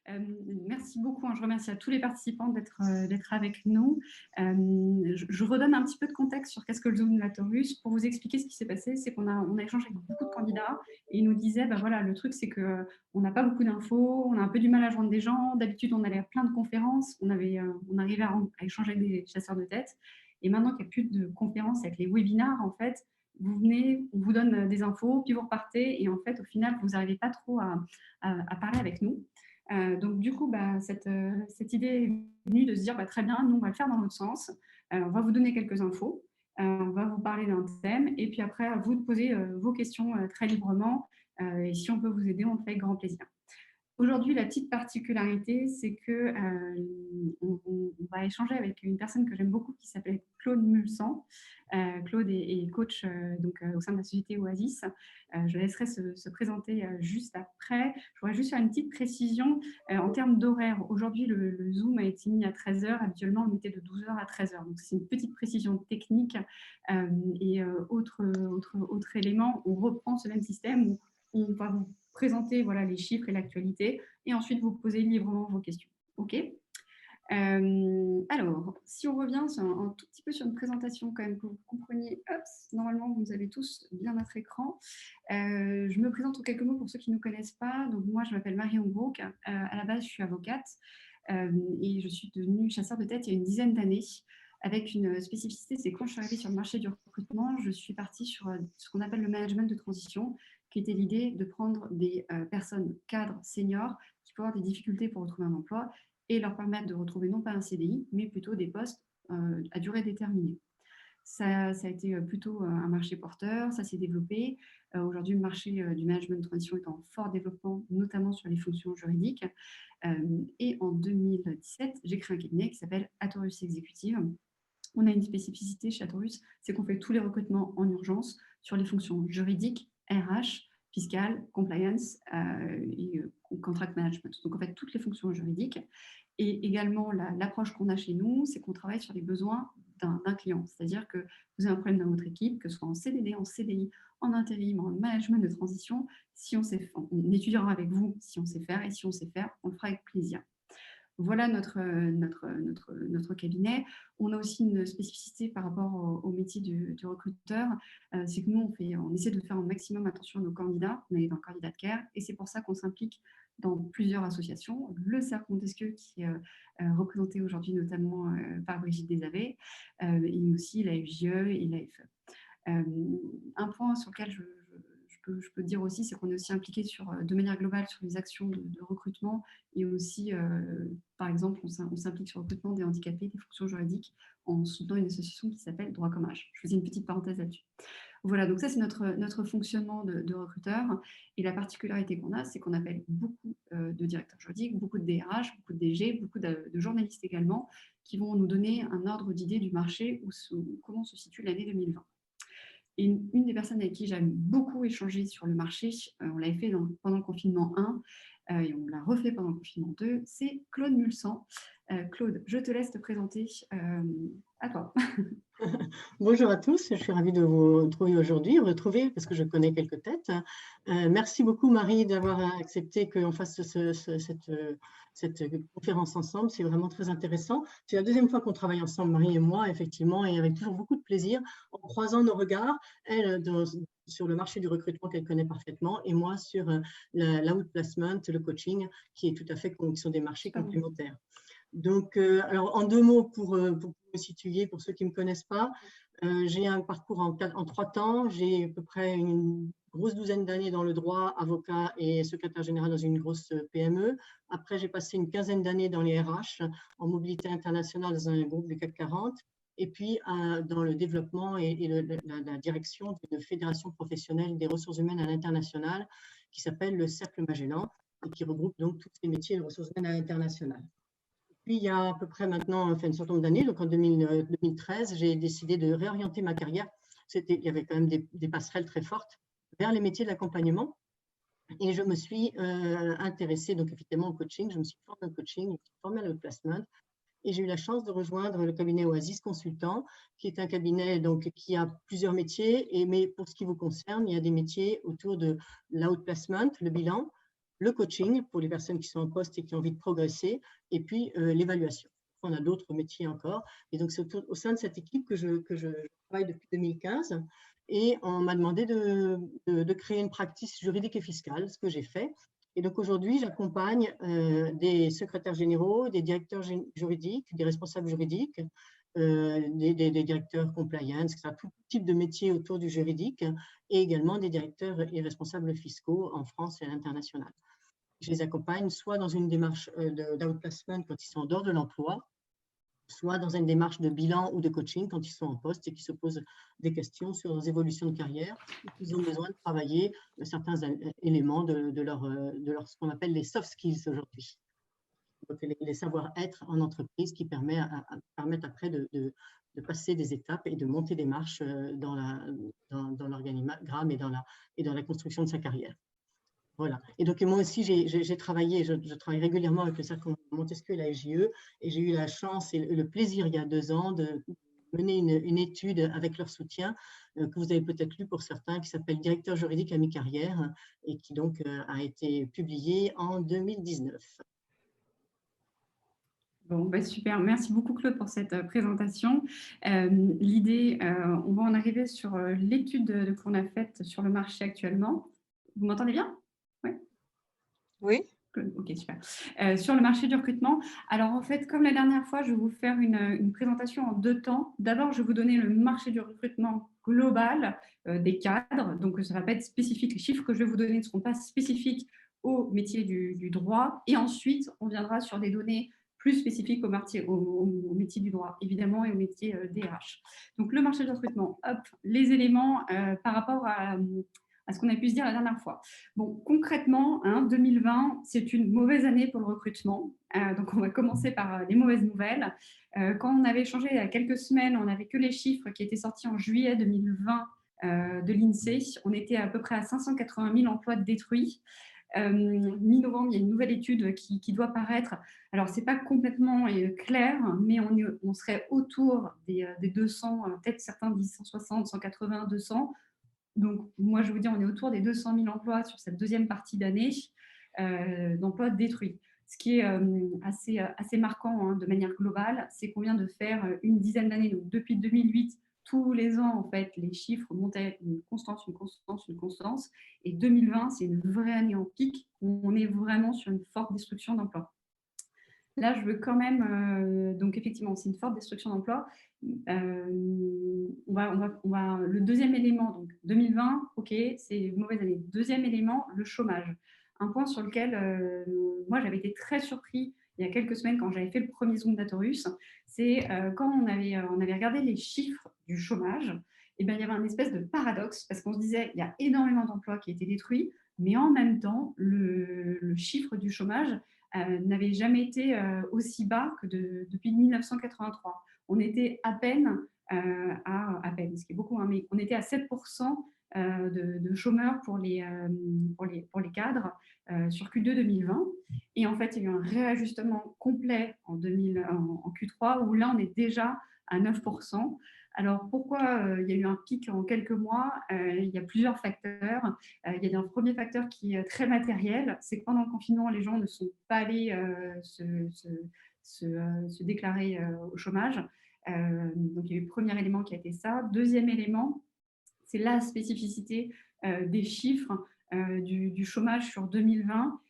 Merci beaucoup, hein. Je remercie à tous les participants d'être avec nous. Je redonne un petit peu de contexte sur qu'est-ce que le Zoom Latorus. Pour vous expliquer ce qui s'est passé, c'est qu'on a échangé avec beaucoup de candidats et ils nous disaient, bah voilà, le truc c'est qu'on n'a pas beaucoup d'infos, on a un peu du mal à joindre des gens. D'habitude, on allait à plein de conférences, on arrivait à échanger avec des chasseurs de tête. Et maintenant qu'il n'y a plus de conférences avec les webinars, en fait, vous venez, on vous donne des infos, puis vous repartez, et en fait, au final, vous n'arrivez pas trop à parler avec nous. Donc, du coup, bah, cette idée est venue de se dire, bah, très bien, nous, on va le faire dans l'autre sens. On va vous donner quelques infos, on va vous parler d'un thème, et puis après, à vous de poser vos questions très librement. Et si on peut vous aider, on le fait avec grand plaisir. Aujourd'hui, la petite particularité, c'est que on va échanger avec une personne que j'aime beaucoup qui s'appelle Claude Mulsan. Claude est coach au sein de la société Oasis. Je laisserai se présenter juste après. Je voudrais juste faire une petite précision en termes d'horaire. Aujourd'hui, le Zoom a été mis à 13 heures. Habituellement, on le mettait de 12 heures à 13 heures. Donc, c'est une petite précision technique. Autre élément, on reprend ce même système où on va vous présenter voilà, les chiffres et l'actualité, et ensuite vous posez librement vos questions. OK. Alors, si on revient un tout petit peu sur une présentation quand même, que vous compreniez, hop, normalement vous avez tous bien notre écran. Je me présente en quelques mots pour ceux qui ne nous connaissent pas. Donc moi, je m'appelle Marion Brook. À la base, je suis avocate et je suis devenue chasseur de tête il y a une dizaine d'années, avec une spécificité, c'est quand je suis arrivée sur le marché du recrutement, je suis partie sur ce qu'on appelle le management de transition, qui était l'idée de prendre des personnes cadres, seniors, qui peuvent avoir des difficultés pour retrouver un emploi et leur permettre de retrouver non pas un CDI, mais plutôt des postes à durée déterminée. Ça a été plutôt un marché porteur, ça s'est développé. Aujourd'hui, le marché du management de transition est en fort développement, notamment sur les fonctions juridiques. Et en 2017, j'ai créé un cabinet qui s'appelle Atorus Executive. On a une spécificité chez Atorus, c'est qu'on fait tous les recrutements en urgence sur les fonctions juridiques, RH, fiscale, compliance et contract management. Donc, en fait, toutes les fonctions juridiques. Et également, l'approche qu'on a chez nous, c'est qu'on travaille sur les besoins d'un client. C'est-à-dire que vous avez un problème dans votre équipe, que ce soit en CDD, en CDI, en intérim, en management de transition, si on sait, on étudiera avec vous si on sait faire, et si on sait faire, on le fera avec plaisir. Voilà notre cabinet. On a aussi une spécificité par rapport au métier du recruteur, c'est que nous, on essaie de faire un maximum attention à nos candidats. On est dans le candidat de care et c'est pour ça qu'on s'implique dans plusieurs associations. Le Cercle Montesquieu, qui est représenté aujourd'hui notamment par Brigitte Desavé, et aussi la FJE et la FE. Un point sur lequel je peux dire aussi, c'est qu'on est aussi impliqué de manière globale sur les actions de recrutement et aussi, par exemple, on s'implique sur le recrutement des handicapés, des fonctions juridiques, en soutenant une association qui s'appelle Droit comme Âge. Je faisais une petite parenthèse là-dessus. Voilà, donc ça, c'est notre fonctionnement de recruteur. Et la particularité qu'on a, c'est qu'on appelle beaucoup de directeurs juridiques, beaucoup de DRH, beaucoup de DG, beaucoup de journalistes également, qui vont nous donner un ordre d'idée du marché ou comment se situe l'année 2020. Et une des personnes avec qui j'ai beaucoup échangé sur le marché, on l'avait fait pendant le confinement 1 et on l'a refait pendant le confinement 2, c'est Claude Mulsan. Claude, je te laisse te présenter. À toi. Bonjour à tous, je suis ravie de vous retrouver aujourd'hui, parce que je connais quelques têtes. Merci beaucoup Marie d'avoir accepté qu'on fasse cette conférence ensemble, c'est vraiment très intéressant. C'est la deuxième fois qu'on travaille ensemble, Marie et moi, effectivement, et avec toujours beaucoup de plaisir, en croisant nos regards, elle sur le marché du recrutement qu'elle connaît parfaitement, et moi sur l'outplacement, le coaching, qui sont des marchés complémentaires. Donc, alors en 2 mots pour me situer, pour ceux qui ne me connaissent pas, j'ai un parcours en 3 temps. J'ai à peu près une grosse douzaine d'années dans le droit, avocat et secrétaire général dans une grosse PME. Après, j'ai passé une quinzaine d'années dans les RH, en mobilité internationale dans un groupe du CAC 40. Et puis, dans le développement et la direction d'une fédération professionnelle des ressources humaines à l'international qui s'appelle le Cercle Magellan et qui regroupe donc tous les métiers de ressources humaines à l'international. Puis, il y a à peu près maintenant une certain nombre d'années, donc en 2013, j'ai décidé de réorienter ma carrière. Il y avait quand même des passerelles très fortes vers les métiers de l'accompagnement. Et je me suis intéressée donc évidemment au coaching. Je me suis formée au coaching, je me suis formée à l'outplacement. Et j'ai eu la chance de rejoindre le cabinet Oasis Consultant, qui est un cabinet donc, qui a plusieurs métiers. Mais pour ce qui vous concerne, il y a des métiers autour de l'outplacement, le bilan, le coaching pour les personnes qui sont en poste et qui ont envie de progresser, et puis l'évaluation. On a d'autres métiers encore. Et donc, c'est au sein de cette équipe que je travaille depuis 2015. Et on m'a demandé de créer une pratique juridique et fiscale, ce que j'ai fait. Et donc, aujourd'hui, j'accompagne des secrétaires généraux, des directeurs juridiques, des responsables juridiques, des directeurs compliance, etc., tout type de métiers autour du juridique, et également des directeurs et responsables fiscaux en France et à l'international. Je les accompagne soit dans une démarche d'outplacement quand ils sont en dehors de l'emploi, soit dans une démarche de bilan ou de coaching quand ils sont en poste et qui se posent des questions sur leurs évolutions de carrière, et qu'ils ont besoin de travailler certains éléments de leur ce qu'on appelle les soft skills aujourd'hui. Donc, les savoir-être en entreprise qui permettent après de passer des étapes et de monter des marches dans l'organigramme et dans la construction de sa carrière. Voilà. Et donc, moi aussi, j'ai travaillé, je travaille régulièrement avec le Cercle Montesquieu et la SJE, et j'ai eu la chance et le plaisir, il y a 2 ans, de mener une étude avec leur soutien, que vous avez peut-être lu pour certains, qui s'appelle Directeur juridique à mi-carrière, et qui donc a été publié en 2019. Bon, bah super. Merci beaucoup, Claude, pour cette présentation. L'idée, on va en arriver sur l'étude qu'on a faite sur le marché actuellement. Vous m'entendez bien? Ouais. Oui. Ok, super. Sur le marché du recrutement, alors en fait, comme la dernière fois, je vais vous faire une présentation en 2 temps. D'abord, je vais vous donner le marché du recrutement global des cadres. Donc, ça ne va pas être spécifique. Les chiffres que je vais vous donner ne seront pas spécifiques au métier du droit. Et ensuite, on viendra sur des données plus spécifiques au métier du droit, évidemment, et au métier DRH. Donc, le marché du recrutement, hop, les éléments par rapport à ce qu'on a pu se dire la dernière fois. Bon, concrètement, 2020, c'est une mauvaise année pour le recrutement. Donc, on va commencer par les mauvaises nouvelles. Quand on avait échangé il y a quelques semaines, on n'avait que les chiffres qui étaient sortis en juillet 2020 de l'INSEE. On était à peu près à 580 000 emplois détruits. Mi-novembre, il y a une nouvelle étude qui doit paraître. Alors, ce n'est pas complètement clair, mais on serait autour des 200, peut-être certains disent 160, 180, 200. Donc, moi, je vous dis, on est autour des 200 000 emplois sur cette deuxième partie d'année d'emplois détruits. Ce qui est assez marquant de manière globale, c'est qu'on vient de faire une dizaine d'années. Donc, depuis 2008, tous les ans, en fait, les chiffres montaient une constance, une constance, une constance. Et 2020, c'est une vraie année en pic où on est vraiment sur une forte destruction d'emplois. Là, je veux quand même, donc effectivement, c'est une forte destruction d'emplois. Le deuxième élément, donc 2020, ok, c'est une mauvaise année. Deuxième élément, le chômage. Un point sur lequel moi j'avais été très surpris il y a quelques semaines quand j'avais fait le premier Zoom d'Atorus, c'est quand on avait regardé les chiffres du chômage, et bien, il y avait un espèce de paradoxe parce qu'on se disait il y a énormément d'emplois qui étaient détruits, mais en même temps, le chiffre du chômage n'avait jamais été aussi bas que depuis 1983. On était à peine, ce qui est beaucoup, mais on était à 7% de chômeurs pour les cadres sur Q2 2020. Et en fait, il y a eu un réajustement complet en Q3 où là, on est déjà à 9%. Alors, pourquoi il y a eu un pic en quelques mois? Il y a plusieurs facteurs. Il y a un premier facteur qui est très matériel, c'est que pendant le confinement, les gens ne sont pas allés se déclarer au chômage. Donc, il y a eu le premier élément qui a été ça. Deuxième élément, c'est la spécificité des chiffres du chômage sur 2020.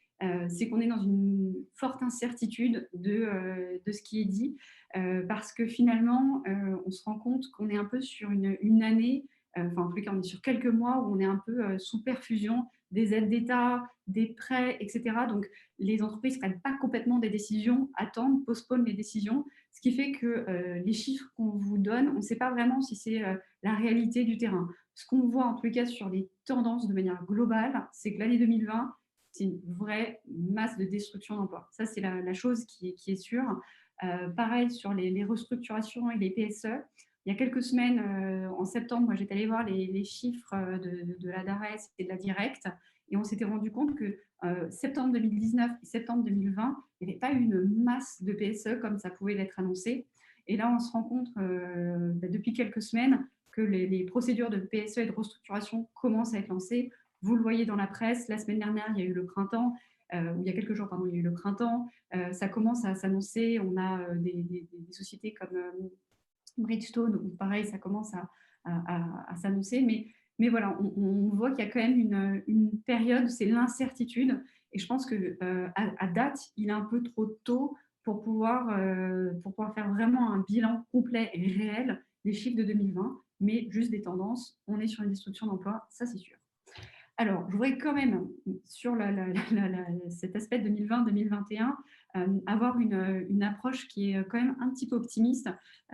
C'est qu'on est dans une forte incertitude de ce qui est dit, parce que finalement, on se rend compte qu'on est un peu sur une année, enfin en tout cas, on est sur quelques mois où on est un peu sous perfusion des aides d'État, des prêts, etc. Donc, les entreprises ne prennent pas complètement des décisions, attendent, postponent les décisions, ce qui fait que les chiffres qu'on vous donne, on ne sait pas vraiment si c'est la réalité du terrain. Ce qu'on voit en tout cas sur les tendances de manière globale, c'est que l'année 2020, c'est une vraie masse de destruction d'emplois. Ça, c'est la chose qui est sûre. Pareil sur les restructurations et les PSE. Il y a quelques semaines, en septembre, moi, j'étais allée voir les chiffres de la DARES et de la Directe, et on s'était rendu compte que septembre 2019 et septembre 2020, il n'y avait pas eu une masse de PSE comme ça pouvait l'être annoncé. Et là, on se rend compte depuis quelques semaines que les procédures de PSE et de restructuration commencent à être lancées. Vous le voyez dans la presse, la semaine dernière, il y a eu le printemps. où il y a quelques jours, pardon, il y a eu le printemps. Ça commence à s'annoncer. On a des sociétés comme Bridgestone, où pareil, ça commence à s'annoncer. Mais voilà, on voit qu'il y a quand même une période, c'est l'incertitude. Et je pense qu'à date, il est un peu trop tôt pour pouvoir faire vraiment un bilan complet et réel des chiffres de 2020, mais juste des tendances. On est sur une destruction d'emplois, ça c'est sûr. Alors, je voudrais quand même, sur cet aspect 2020-2021, avoir une approche qui est quand même un petit peu optimiste.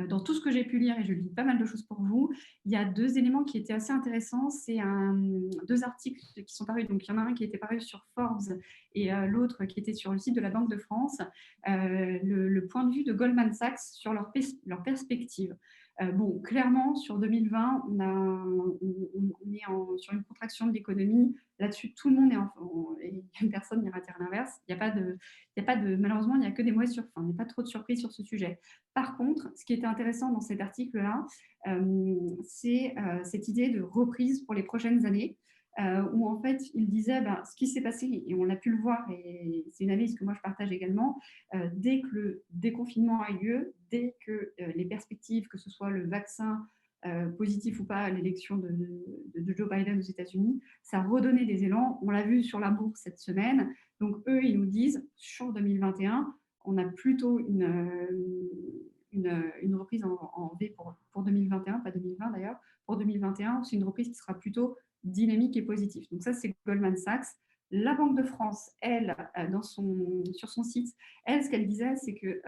Dans tout ce que j'ai pu lire, et je lis pas mal de choses pour vous, il y a deux éléments qui étaient assez intéressants. C'est deux articles qui sont parus. Donc, il y en a un qui était paru sur Forbes et l'autre qui était sur le site de la Banque de France. Le point de vue de Goldman Sachs sur leur perspective. Bon, clairement, sur 2020, on est sur une contraction de l'économie. Là-dessus, tout le monde et personne n'ira dire l'inverse. Il n'y a pas de, malheureusement, il n'y a que des mauvaises surprises. Il n'y a pas trop de surprises sur ce sujet. Par contre, ce qui était intéressant dans cet article-là, c'est cette idée de reprise pour les prochaines années. Où en fait, il disait ce qui s'est passé, et on a pu le voir, et c'est une analyse que moi je partage également, dès que le déconfinement a eu lieu, dès que les perspectives, que ce soit le vaccin positif ou pas à l'élection de Joe Biden aux États-Unis, ça redonnait des élans. On l'a vu sur la bourse cette semaine. Donc eux, ils nous disent, sur 2021, on a plutôt une reprise en V pour 2021, pas 2020 d'ailleurs, pour 2021, c'est une reprise qui sera plutôt dynamique et positive. Donc ça, c'est Goldman Sachs. La Banque de France, elle, sur son site, elle, ce qu'elle disait, c'est que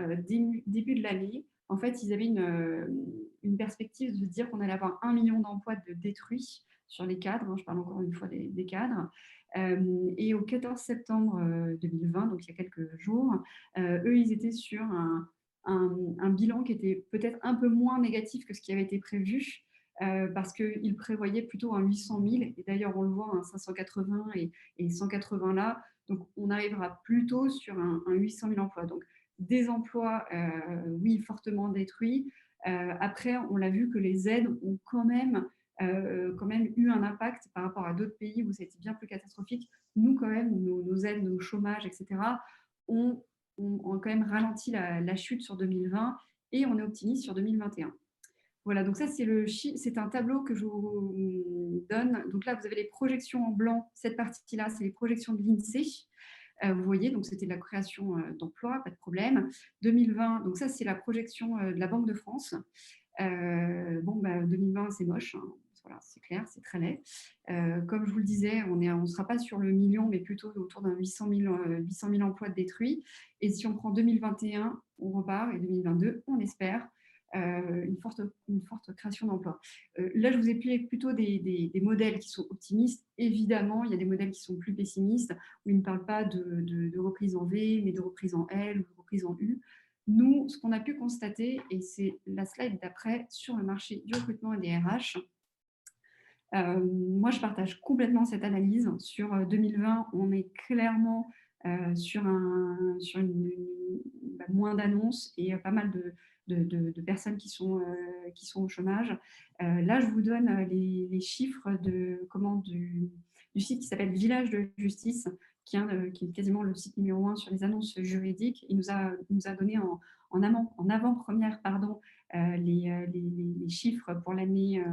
début de l'année, en fait, ils avaient une perspective de dire qu'on allait avoir 1 million d'emplois de détruits sur les cadres. Hein, je parle encore une fois des cadres. Et au 14 septembre 2020, donc il y a quelques jours, eux, ils étaient sur un bilan qui était peut-être un peu moins négatif que ce qui avait été prévu. Parce qu'ils prévoyaient plutôt un 800 000, et d'ailleurs on le voit, un 580 et 180 là, donc on arrivera plutôt sur un 800 000 emplois. Donc des emplois, oui, fortement détruits. Après, on l'a vu que les aides ont quand même eu un impact par rapport à d'autres pays où c'était bien plus catastrophique. Nous, quand même, nos aides, nos chômages, etc., ont quand même ralenti la chute sur 2020 et on est optimiste sur 2021. Voilà, donc ça, c'est un tableau que je vous donne. Donc là, vous avez les projections en blanc. Cette partie-là, c'est les projections de l'INSEE. Vous voyez, donc c'était de la création d'emplois, pas de problème. 2020, donc ça, c'est la projection de la Banque de France. 2020, c'est moche. Hein. Voilà, c'est clair, c'est très laid. Comme je vous le disais, on ne sera pas sur le million, mais plutôt autour d'un 800 000 emplois détruits. Et si on prend 2021, on repart, et 2022, on espère une forte création d'emplois. Là, je vous ai plié plutôt des modèles qui sont optimistes. Évidemment, il y a des modèles qui sont plus pessimistes, où ils ne parlent pas de reprise en V, mais de reprise en L ou de reprise en U. Nous, ce qu'on a pu constater, et c'est la slide d'après, sur le marché du recrutement et des RH, moi, je partage complètement cette analyse. Sur 2020, on est clairement sur moins d'annonces et pas mal de personnes qui sont au chômage. Là, je vous donne les chiffres du site qui s'appelle Village de Justice, qui est quasiment le site numéro 1 sur les annonces juridiques. Il nous a donné en avant-première les chiffres pour l'année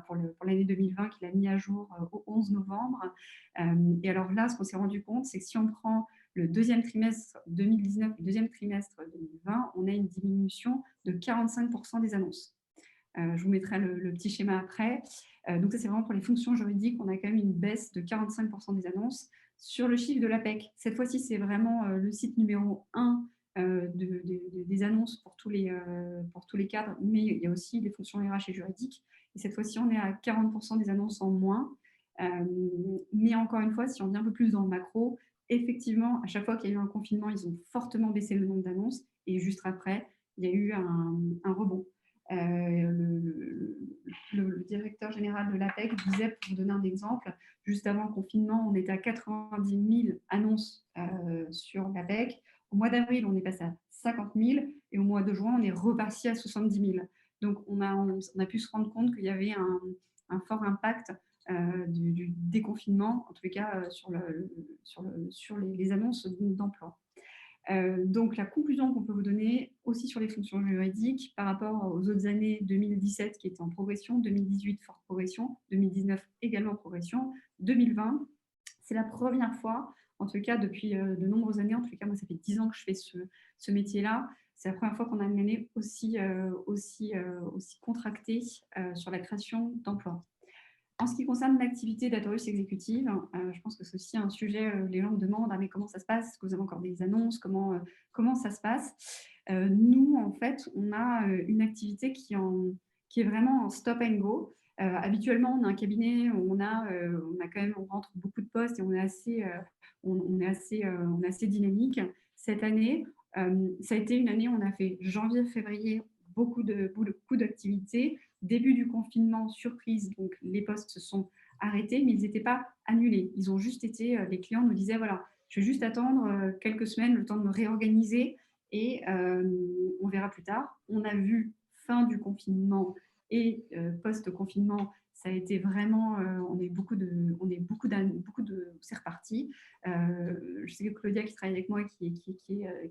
pour l'année 2020 qu'il a mis à jour au 11 novembre. Et alors là, ce qu'on s'est rendu compte, c'est que si on prend le deuxième trimestre 2019 et le deuxième trimestre 2020, on a une diminution de 45% des annonces. Je vous mettrai le petit schéma après. Donc ça, c'est vraiment pour les fonctions juridiques. On a quand même une baisse de 45% des annonces. Sur le chiffre de l'APEC, cette fois-ci, c'est vraiment le site numéro 1 des annonces pour tous les cadres, mais il y a aussi les fonctions RH et juridiques. Et cette fois-ci, on est à 40% des annonces en moins. Mais encore une fois, si on vient un peu plus dans le macro, effectivement, à chaque fois qu'il y a eu un confinement, ils ont fortement baissé le nombre d'annonces. Et juste après, il y a eu un rebond. Le directeur général de l'APEC disait, pour vous donner un exemple, juste avant le confinement, on était à 90 000 annonces sur l'APEC. Au mois d'avril, on est passé à 50 000 et au mois de juin, on est reparti à 70 000. Donc, on a pu se rendre compte qu'il y avait un fort impact du déconfinement, en tout cas sur les annonces d'emploi. Donc, la conclusion qu'on peut vous donner aussi sur les fonctions juridiques par rapport aux autres années 2017 qui étaient en progression, 2018 forte progression, 2019 également progression, 2020, c'est la première fois, en tout cas depuis de nombreuses années, en tout cas moi ça fait 10 ans que je fais ce métier-là, c'est la première fois qu'on a une année aussi contractée sur la création d'emplois. En ce qui concerne l'activité d'Atorius exécutive, je pense que c'est aussi un sujet, les gens me demandent ah, mais comment ça se passe? Est-ce que vous avez encore des annonces? Comment ça se passe? Nous, en fait, on a une activité qui est vraiment en stop and go. Habituellement, on a un cabinet où on rentre beaucoup de postes et on est assez dynamique. Cette année, ça a été une année où on a fait janvier-février beaucoup d'activités. Début du confinement, surprise, donc les postes se sont arrêtés, mais ils n'étaient pas annulés. Ils ont juste été, les clients nous disaient, voilà, je vais juste attendre quelques semaines, le temps de me réorganiser et on verra plus tard. On a vu fin du confinement et post-confinement, ça a été vraiment, c'est reparti. Je sais que Claudia qui travaille avec moi, qui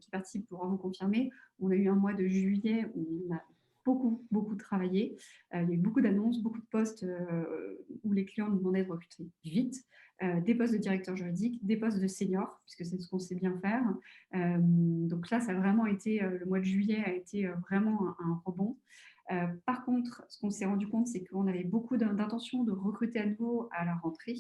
participe pourra vous confirmer, on a eu un mois de juillet où on a beaucoup travaillé. Il y a eu beaucoup d'annonces, beaucoup de postes où les clients nous demandaient de recruter vite. Des postes de directeur juridique, des postes de senior, puisque c'est ce qu'on sait bien faire. Donc là, ça a vraiment été, le mois de juillet a été vraiment un rebond. Par contre, ce qu'on s'est rendu compte, c'est qu'on avait beaucoup d'intention de recruter à nouveau à la rentrée.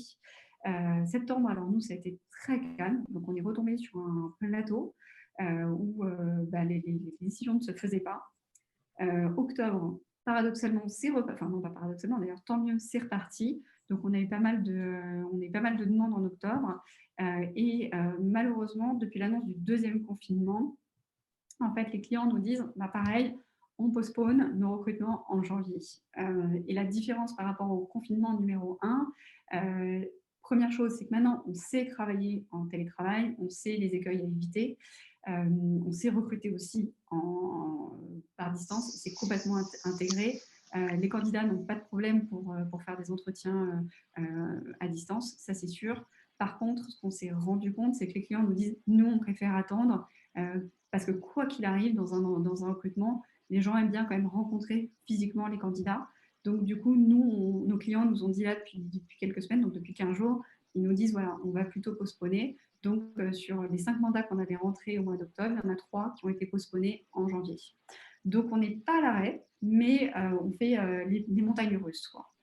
Septembre, alors nous, ça a été très calme. Donc on est retombé sur un plateau où les décisions ne se faisaient pas. Octobre, paradoxalement, enfin non pas paradoxalement, d'ailleurs tant mieux, c'est reparti. Donc on a eu pas mal de demandes en octobre et malheureusement, depuis l'annonce du deuxième confinement, en fait, les clients nous disent, pareil, on postpone nos recrutements en janvier. Et la différence par rapport au confinement numéro 1, première chose, c'est que maintenant, on sait travailler en télétravail, on sait les écueils à éviter. On sait recruter aussi par distance, c'est complètement intégré. Les candidats n'ont pas de problème pour faire des entretiens à distance, ça c'est sûr. Par contre, ce qu'on s'est rendu compte, c'est que les clients nous disent, nous, on préfère attendre parce que quoi qu'il arrive dans un recrutement, les gens aiment bien quand même rencontrer physiquement les candidats. Donc, du coup, nos clients nous ont dit là depuis quelques semaines, donc depuis 15 jours, ils nous disent, voilà, on va plutôt postponer. Donc, sur les 5 mandats qu'on avait rentrés au mois d'octobre, il y en a 3 qui ont été postponés en janvier. Donc, on n'est pas à l'arrêt, mais on fait les montagnes russes, quoi.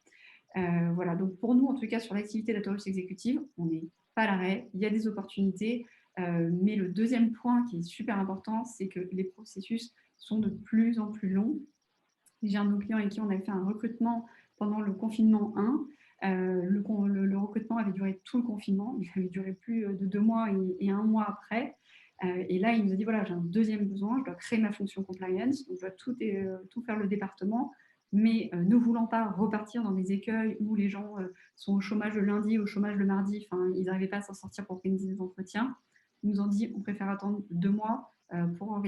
Voilà, donc pour nous, en tout cas, sur l'activité d'Atorius exécutive, on n'est pas à l'arrêt, il y a des opportunités, mais le deuxième point qui est super important, c'est que les processus sont de plus en plus longs. J'ai un de nos clients avec qui on avait fait un recrutement pendant le confinement 1. Le recrutement avait duré tout le confinement, il avait duré plus de 2 mois et 1 mois après. Et là, il nous a dit, voilà, j'ai un deuxième besoin, je dois créer ma fonction compliance, donc je dois tout faire le département, mais ne voulant pas repartir dans des écueils où les gens sont au chômage le lundi, au chômage le mardi, enfin, ils n'arrivaient pas à s'en sortir pour organiser des entretiens. Ils nous ont dit, on préfère attendre 2 mois pour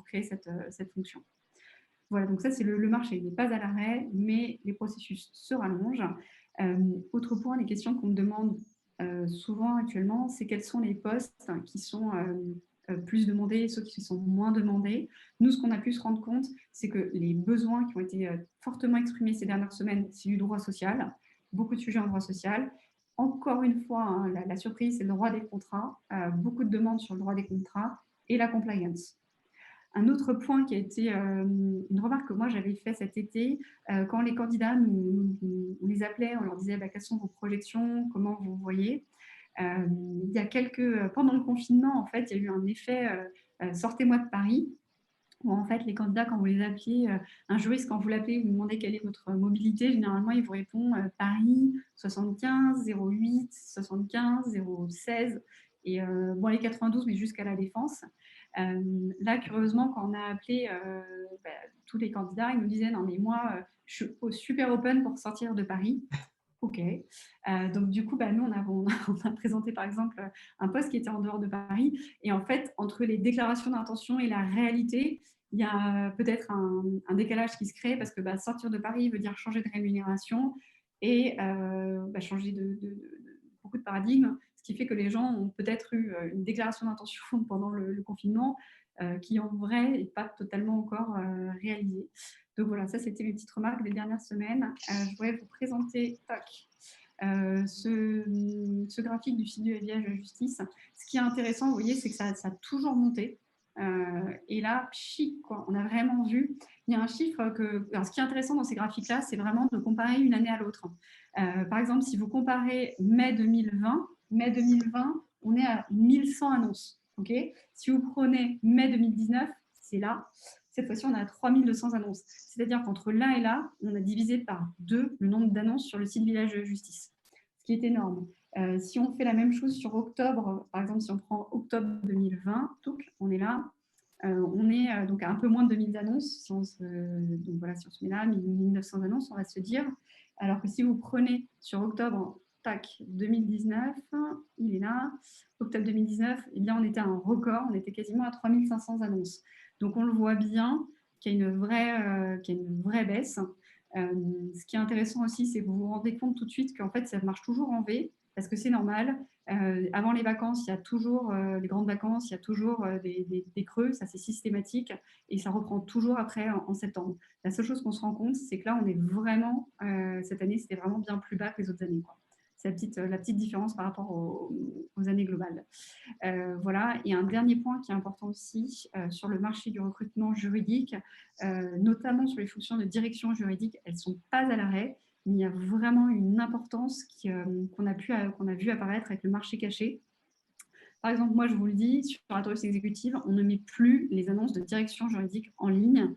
créer cette fonction. Voilà, donc ça, c'est le marché. Il n'est pas à l'arrêt, mais les processus se rallongent. Autre point, les questions qu'on me demande souvent actuellement, c'est quels sont les postes qui sont plus demandés et ceux qui sont moins demandés. Nous, ce qu'on a pu se rendre compte, c'est que les besoins qui ont été fortement exprimés ces dernières semaines, c'est du droit social, beaucoup de sujets en droit social. Encore une fois, hein, la surprise, c'est le droit des contrats, beaucoup de demandes sur le droit des contrats et la compliance. Un autre point qui a été une remarque que moi j'avais fait cet été, quand les candidats, on les appelait, on leur disait quelles sont vos projections, comment vous voyez. Il y a pendant le confinement, en fait, il y a eu un effet sortez-moi de Paris, où en fait les candidats, quand vous les appelez, un juriste, quand vous l'appelez, vous demandez quelle est votre mobilité, généralement il vous répond Paris 75, 08, 75, 016, et les 92, mais jusqu'à la Défense. Là, curieusement, quand on a appelé tous les candidats, ils nous disaient non mais moi, je suis super open pour sortir de Paris. Ok. Donc du coup, nous, on a présenté par exemple un poste qui était en dehors de Paris. Et en fait, entre les déclarations d'intention et la réalité, il y a peut-être un décalage qui se crée parce que sortir de Paris veut dire changer de rémunération. et changer beaucoup de paradigmes, ce qui fait que les gens ont peut-être eu une déclaration d'intention pendant le confinement qui en vrai n'est pas totalement encore réalisée. Donc voilà, ça c'était mes petites remarques des dernières semaines. Je voudrais vous présenter ce graphique du site du FDH de la justice. Ce qui est intéressant, vous voyez, c'est que ça a toujours monté. Et là, chic, quoi. On a vraiment vu. Il y a un chiffre que. Alors, ce qui est intéressant dans ces graphiques-là, c'est vraiment de comparer une année à l'autre. Par exemple, si vous comparez mai 2020, on est à 1100 annonces. Okay, si vous prenez mai 2019, c'est là. Cette fois-ci, on a 3200 annonces. C'est-à-dire qu'entre là et là, on a divisé par 2 le nombre d'annonces sur le site Village de Justice, ce qui est énorme. Si on fait la même chose sur octobre, par exemple, si on prend octobre 2020, on est là. On est donc à un peu moins de 2000 annonces. Si on se met là, 1900 annonces, on va se dire. Alors que si vous prenez sur octobre, 2019, il est là. Octobre 2019, eh bien, on était à un record, on était quasiment à 3500 annonces. Donc, on le voit bien qu'il y a une vraie baisse. Ce qui est intéressant aussi, c'est que vous vous rendez compte tout de suite qu'en fait, ça marche toujours en V, parce que c'est normal. Avant les vacances, il y a toujours les grandes vacances, il y a toujours des creux, ça c'est systématique, et ça reprend toujours après en septembre. La seule chose qu'on se rend compte, c'est que là, on est vraiment, cette année, c'était vraiment bien plus bas que les autres années, quoi. C'est la petite différence par rapport aux années globales. Voilà. Et un dernier point qui est important aussi sur le marché du recrutement juridique, notamment sur les fonctions de direction juridique, elles ne sont pas à l'arrêt, mais il y a vraiment une importance qu'on a vu apparaître avec le marché caché. Par exemple, moi, je vous le dis, sur la Taurus exécutive, on ne met plus les annonces de direction juridique en ligne.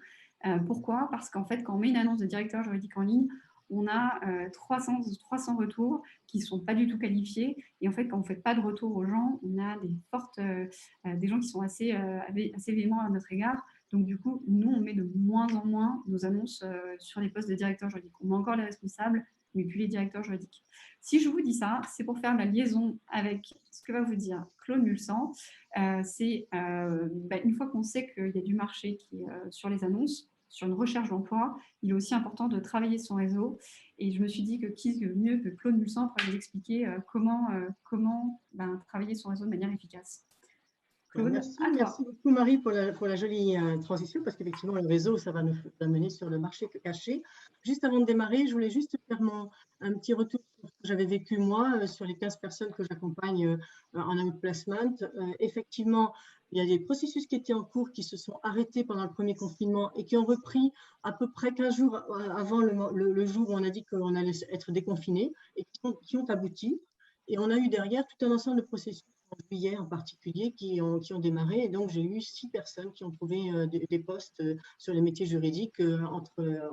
Pourquoi? Parce qu'en fait, quand on met une annonce de directeur juridique en ligne, on a 300 retours qui ne sont pas du tout qualifiés. Et en fait, quand on ne fait pas de retour aux gens, on a des gens qui sont assez véhéments à notre égard. Donc, du coup, nous, on met de moins en moins nos annonces sur les postes de directeur juridique. On met encore les responsables, mais plus les directeurs juridiques. Si je vous dis ça, c'est pour faire la liaison avec ce que va vous dire Claude Mulsan. Une fois qu'on sait qu'il y a du marché qui est sur les annonces, sur une recherche d'emploi, il est aussi important de travailler son réseau. Et je me suis dit que qui mieux que Claude Mulsan pour vous expliquer comment travailler son réseau de manière efficace. Claude, merci beaucoup Marie pour la jolie transition, parce qu'effectivement le réseau, ça va nous amener sur le marché caché. Juste avant de démarrer, je voulais juste faire un petit retour sur ce que j'avais vécu moi, sur les 15 personnes que j'accompagne en outplacement. Effectivement, il y a des processus qui étaient en cours qui se sont arrêtés pendant le premier confinement et qui ont repris à peu près 15 jours avant le jour où on a dit qu'on allait être déconfiné, et qui ont abouti. Et on a eu derrière tout un ensemble de processus en juillet en particulier qui ont démarré. Et donc, j'ai eu 6 personnes qui ont trouvé des postes sur les métiers juridiques entre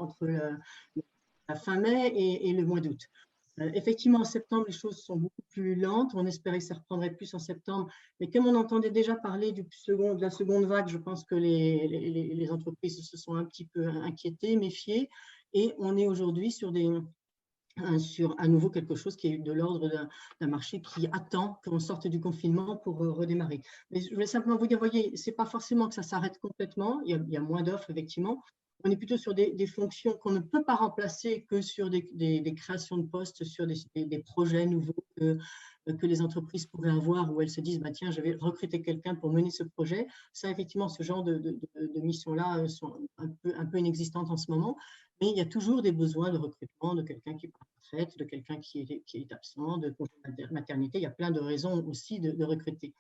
la fin mai et le mois d'août. Effectivement, en septembre, les choses sont beaucoup plus lentes. On espérait que ça reprendrait plus en septembre. Mais comme on entendait déjà parler de la seconde vague, je pense que les entreprises se sont un petit peu inquiétées, méfiées. Et on est aujourd'hui sur à nouveau quelque chose qui est de l'ordre d'un marché qui attend qu'on sorte du confinement pour redémarrer. Mais je voulais simplement vous dire, voyez, ce n'est pas forcément que ça s'arrête complètement, il y a moins d'offres, effectivement. On est plutôt sur des fonctions qu'on ne peut pas remplacer que sur des créations de postes, sur des projets nouveaux que les entreprises pourraient avoir, où elles se disent, bah, tiens, je vais recruter quelqu'un pour mener ce projet. Ça, effectivement, ce genre de missions-là sont un peu inexistantes en ce moment. Mais il y a toujours des besoins de recrutement, de quelqu'un qui part en retraite, de quelqu'un qui est absent, de congé maternité. Il y a plein de raisons aussi de recruter.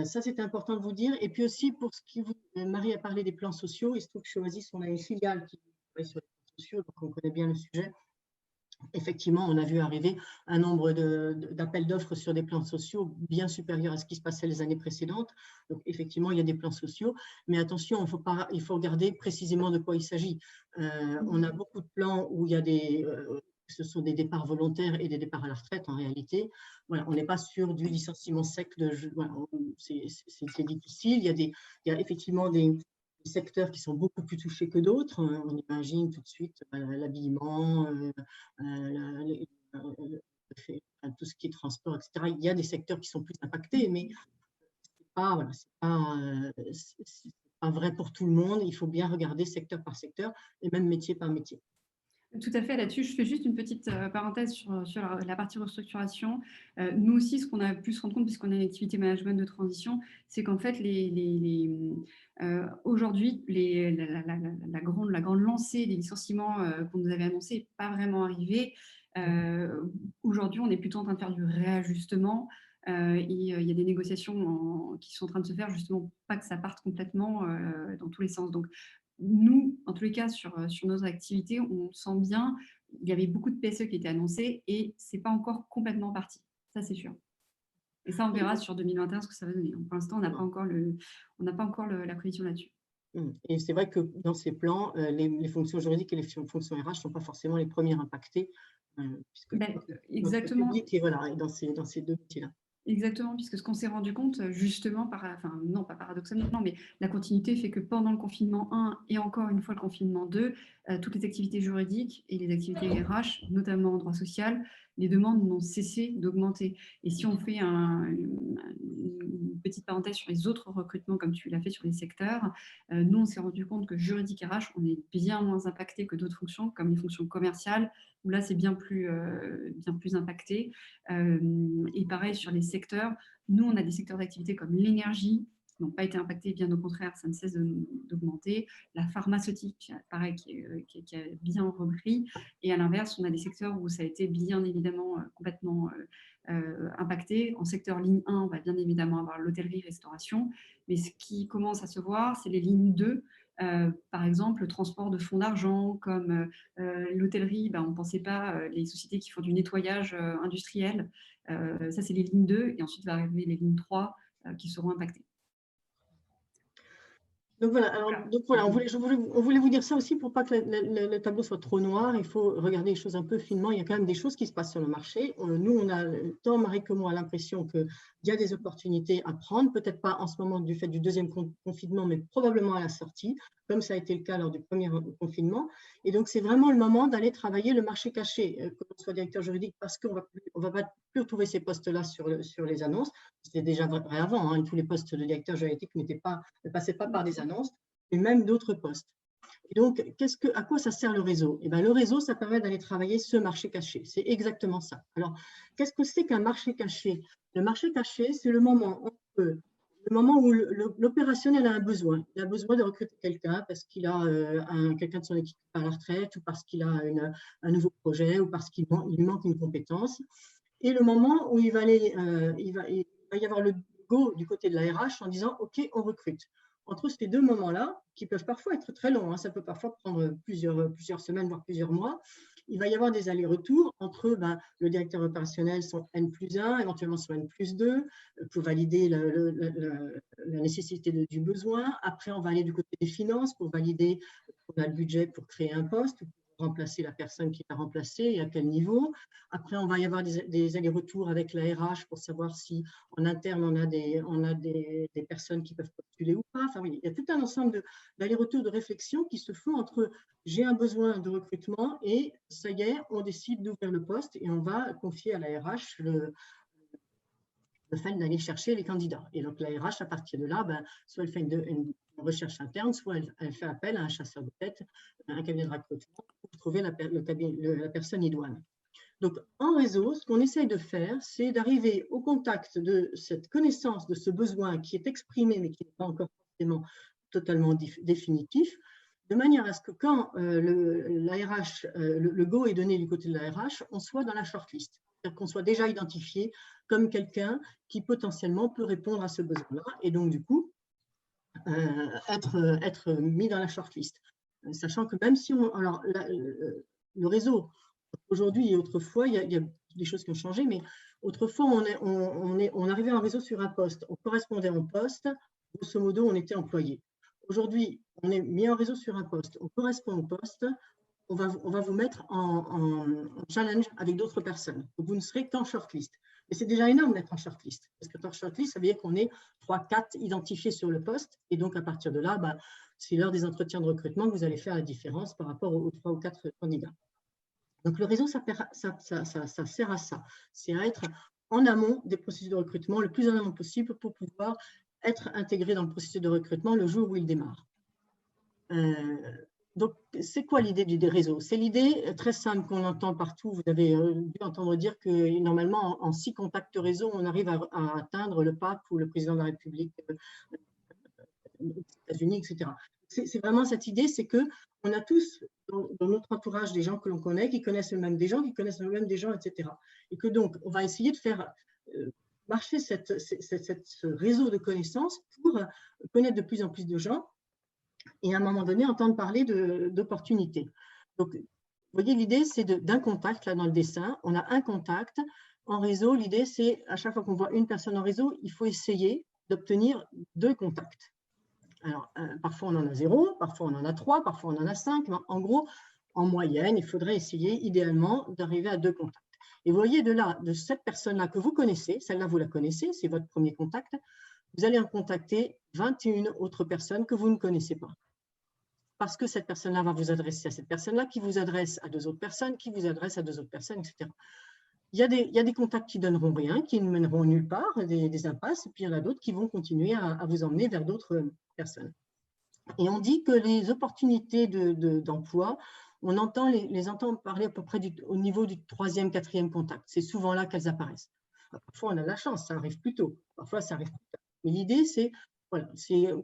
Ça, c'est important de vous dire. Et puis aussi, pour ce qui Marie a parlé des plans sociaux. Il se trouve que chez Oasis, on a une filiale qui travaille sur les plans sociaux, donc on connaît bien le sujet. Effectivement, on a vu arriver un nombre d'appels d'offres sur des plans sociaux bien supérieur à ce qui se passait les années précédentes. Donc, effectivement, il y a des plans sociaux, mais attention, il faut regarder précisément de quoi il s'agit. On a beaucoup de plans où il y a ce sont des départs volontaires et des départs à la retraite en réalité. Voilà, on n'est pas sur du licenciement sec. Voilà, c'est difficile. Il y a effectivement des secteurs qui sont beaucoup plus touchés que d'autres. On imagine tout de suite l'habillement, tout ce qui est transport, etc. Il y a des secteurs qui sont plus impactés, mais c'est pas vrai pour tout le monde. Il faut bien regarder secteur par secteur et même métier par métier. Tout à fait, là-dessus, je fais juste une petite parenthèse sur la partie restructuration. Nous aussi, ce qu'on a pu se rendre compte, puisqu'on a une activité management de transition, c'est qu'en fait, aujourd'hui, la grande lancée des licenciements qu'on nous avait annoncé n'est pas vraiment arrivée. Aujourd'hui, on est plutôt en train de faire du réajustement. Et il y a des négociations qui sont en train de se faire, justement, pour pas que ça parte complètement dans tous les sens. Donc, nous, en tous les cas, sur nos activités, on sent bien, il y avait beaucoup de PSE qui étaient annoncés et ce n'est pas encore complètement parti. Ça, c'est sûr. Et ça, on verra sur 2021 ce que ça va donner. Pour l'instant, on n'a pas encore, la prévision là-dessus. Et c'est vrai que dans ces plans, les fonctions juridiques et les fonctions RH ne sont pas forcément les premières impactées, puisque Exactement. public et voilà, et dans ces deux métiers-là. Exactement, puisque ce qu'on s'est rendu compte, justement, non, pas paradoxalement, mais la continuité fait que pendant le confinement 1 et encore une fois le confinement 2, toutes les activités juridiques et les activités RH, notamment en droit social, les demandes n'ont cessé d'augmenter. Et si on fait une petite parenthèse sur les autres recrutements, comme tu l'as fait sur les secteurs, nous, on s'est rendu compte que juridique RH, on est bien moins impacté que d'autres fonctions, comme les fonctions commerciales, où là, c'est bien plus impacté. Et pareil, sur les secteurs, nous, on a des secteurs d'activité comme l'énergie, qui n'ont pas été impactés, bien au contraire, ça ne cesse d'augmenter. La pharmaceutique, pareil, qui a bien repris. Et à l'inverse, on a des secteurs où ça a été bien évidemment complètement impacté. En secteur ligne 1, on va bien évidemment avoir l'hôtellerie-restauration. Mais ce qui commence à se voir, c'est les lignes 2. Par exemple, le transport de fonds d'argent, comme l'hôtellerie, on ne pensait pas, les sociétés qui font du nettoyage industriel, ça c'est les lignes 2, et ensuite va arriver les lignes 3 qui seront impactées. Donc voilà, on voulait vous dire ça aussi pour pas que le tableau soit trop noir. Il faut regarder les choses un peu finement. Il y a quand même des choses qui se passent sur le marché. Nous, on a, tant Marie que moi, l'impression qu'il y a des opportunités à prendre, peut-être pas en ce moment du fait du deuxième confinement, mais probablement à la sortie, comme ça a été le cas lors du premier confinement. Et donc, c'est vraiment le moment d'aller travailler le marché caché, que l'on soit directeur juridique, parce qu'on ne va pas plus retrouver ces postes-là sur les annonces. C'était déjà vrai avant, hein, tous les postes de directeur juridique ne passaient pas par des annonces, et même d'autres postes. Et donc, à quoi ça sert le réseau? Et bien, le réseau, ça permet d'aller travailler ce marché caché. C'est exactement ça. Alors, qu'est-ce que c'est qu'un marché caché? Le marché caché, c'est le moment où l'opérationnel a un besoin. Il a besoin de recruter quelqu'un parce qu'il a quelqu'un de son équipe à la retraite, ou parce qu'il a un nouveau projet, ou parce qu'il lui manque une compétence. Et le moment où il va y avoir le go du côté de la RH en disant « Ok, on recrute ». Entre ces deux moments-là, qui peuvent parfois être très longs, hein, ça peut parfois prendre plusieurs semaines, voire plusieurs mois, il va y avoir des allers-retours entre le directeur opérationnel, son N+1, éventuellement son N+2, pour valider la nécessité du besoin. Après, on va aller du côté des finances pour valider qu'on a le budget pour créer un poste, pour remplacer la personne qui l'a remplacé et à quel niveau. Après, on va y avoir des allers-retours avec la RH pour savoir si en interne, on a des personnes qui peuvent postuler ou pas. Enfin, oui, il y a tout un ensemble d'allers-retours de réflexion qui se font entre j'ai un besoin de recrutement et ça y est, on décide d'ouvrir le poste et on va confier à la RH le fait d'aller chercher les candidats. Et donc, la RH, à partir de là, soit elle fait une recherche interne, soit elle fait appel à un chasseur de tête, un cabinet de recrutement pour trouver la personne idoine. Donc, en réseau, ce qu'on essaye de faire, c'est d'arriver au contact de cette connaissance, de ce besoin qui est exprimé, mais qui n'est pas encore forcément totalement définitif, de manière à ce que quand le go est donné du côté de la RH, on soit dans la shortlist, c'est-à-dire qu'on soit déjà identifié comme quelqu'un qui potentiellement peut répondre à ce besoin-là, et donc du coup, être mis dans la shortlist. Sachant que même si le réseau, aujourd'hui et autrefois, il y a des choses qui ont changé, mais autrefois, on arrivait en réseau sur un poste, on correspondait au poste, grosso modo, on était employé. Aujourd'hui, on est mis en réseau sur un poste, on correspond au poste, on va vous mettre en challenge avec d'autres personnes. Donc, vous ne serez qu'en shortlist. Mais c'est déjà énorme d'être en shortlist, parce que en shortlist, ça veut dire qu'on est 3-4 identifiés sur le poste, et donc à partir de là, c'est lors des entretiens de recrutement que vous allez faire la différence par rapport aux 3 ou 4 candidats. Donc, le réseau, ça sert à ça. C'est à être en amont des processus de recrutement, le plus en amont possible pour pouvoir être intégré dans le processus de recrutement le jour où il démarre. Donc, c'est quoi l'idée des réseaux? C'est l'idée très simple qu'on entend partout. Vous avez dû entendre dire que normalement, en 6 contacts réseau, on arrive à atteindre le pape ou le président de la République aux États-Unis, etc. C'est vraiment cette idée, c'est qu'on a tous dans notre entourage des gens que l'on connaît, qui connaissent eux-mêmes des gens, qui connaissent eux-mêmes des gens, etc. Et que donc, on va essayer de faire marcher ce réseau de connaissances pour connaître de plus en plus de gens et à un moment donné entendre parler d'opportunités. Donc, vous voyez, l'idée, c'est d'un contact, là dans le dessin, on a un contact. En réseau, l'idée, c'est à chaque fois qu'on voit une personne en réseau, il faut essayer d'obtenir 2 contacts. Alors, parfois on en a 0, parfois on en a 3, parfois on en a 5, mais en gros, en moyenne, il faudrait essayer idéalement d'arriver à 2 contacts. Et vous voyez, de cette personne-là que vous connaissez, celle-là vous la connaissez, c'est votre premier contact, vous allez en contacter 21 autres personnes que vous ne connaissez pas. Parce que cette personne-là va vous adresser à cette personne-là, qui vous adresse à 2 autres personnes, qui vous adresse à 2 autres personnes, etc. Il y a des contacts qui ne donneront rien, qui ne mèneront nulle part, des impasses, et puis il y en a d'autres qui vont continuer à vous emmener vers d'autres personnes. Et on dit que les opportunités d'emploi, on les entend parler à peu près au niveau du 3e, 4e contact. C'est souvent là qu'elles apparaissent. Parfois, on a de la chance, ça arrive plus tôt. Parfois, ça arrive plus tard. Mais l'idée, c'est voilà,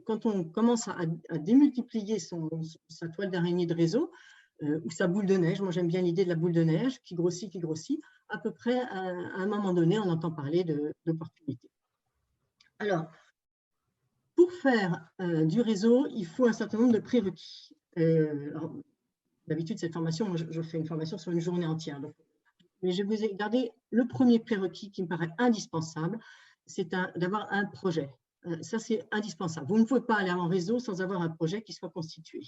quand on commence à démultiplier sa toile d'araignée de réseau, ou sa boule de neige, moi j'aime bien l'idée de la boule de neige qui grossit, à peu près à un moment donné, on entend parler d'opportunités. Alors, pour faire du réseau, il faut un certain nombre de prérequis. D'habitude, cette formation, moi, je fais une formation sur une journée entière. Donc, mais je vous ai gardé le premier prérequis qui me paraît indispensable, c'est d'avoir un projet. Ça, c'est indispensable. Vous ne pouvez pas aller en réseau sans avoir un projet qui soit constitué.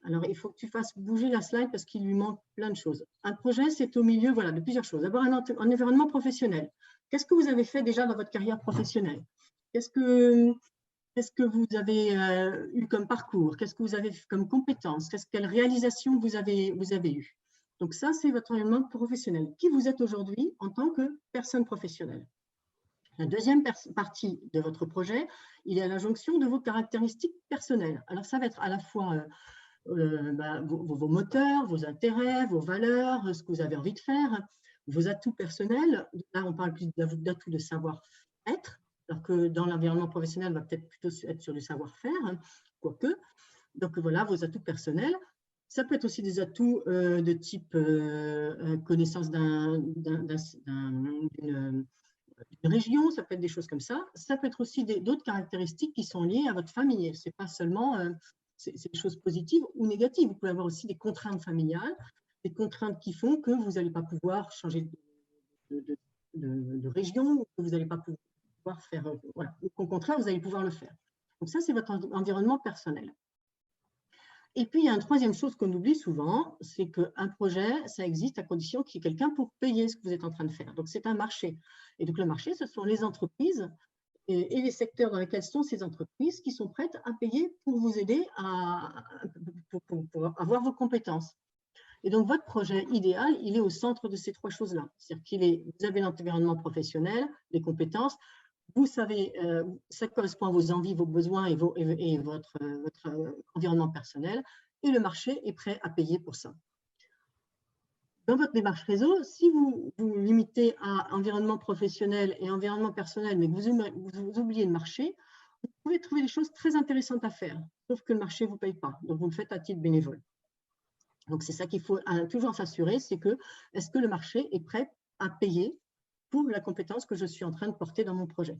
Alors, il faut que tu fasses bouger la slide parce qu'il lui manque plein de choses. Un projet, c'est au milieu voilà, de plusieurs choses. D'abord, un environnement professionnel. Qu'est-ce que vous avez fait déjà dans votre carrière professionnelle? Qu'est-ce que vous avez eu comme parcours? Qu'est-ce que vous avez comme compétences? Quelle réalisation vous avez eue? Donc ça, c'est votre environnement professionnel. Qui vous êtes aujourd'hui en tant que personne professionnelle? La deuxième partie de votre projet, il est à la jonction de vos caractéristiques personnelles. Alors ça va être à la fois vos moteurs, vos intérêts, vos valeurs, ce que vous avez envie de faire, vos atouts personnels. Là, on parle plus d'atouts de savoir-être, alors que dans l'environnement professionnel, on va peut-être plutôt être sur du savoir-faire, quoique. Donc voilà, vos atouts personnels. Ça peut être aussi des atouts de type connaissance d'une région, ça peut être des choses comme ça. Ça peut être aussi d'autres caractéristiques qui sont liées à votre famille. Ce n'est pas seulement c'est des choses positives ou négatives. Vous pouvez avoir aussi des contraintes familiales, des contraintes qui font que vous n'allez pas pouvoir changer de région, ou que vous n'allez pas pouvoir faire, voilà, ou qu'au contraire, vous allez pouvoir le faire. Donc ça, c'est votre environnement personnel. Et puis, il y a une troisième chose qu'on oublie souvent, c'est qu'un projet, ça existe à condition qu'il y ait quelqu'un pour payer ce que vous êtes en train de faire. Donc, c'est un marché. Et donc, le marché, ce sont les entreprises et les secteurs dans lesquels sont ces entreprises qui sont prêtes à payer pour vous aider pour avoir vos compétences. Et donc, votre projet idéal, il est au centre de ces 3 choses-là. C'est-à-dire vous avez l'environnement professionnel, les compétences, vous savez, ça correspond à vos envies, vos besoins et votre environnement personnel, et le marché est prêt à payer pour ça. Dans votre démarche réseau, si vous vous limitez à environnement professionnel et environnement personnel, mais que vous oubliez le marché, vous pouvez trouver des choses très intéressantes à faire, sauf que le marché ne vous paye pas, donc vous le faites à titre bénévole. Donc c'est ça qu'il faut toujours s'assurer, c'est que est-ce que le marché est prêt à payer pour la compétence que je suis en train de porter dans mon projet.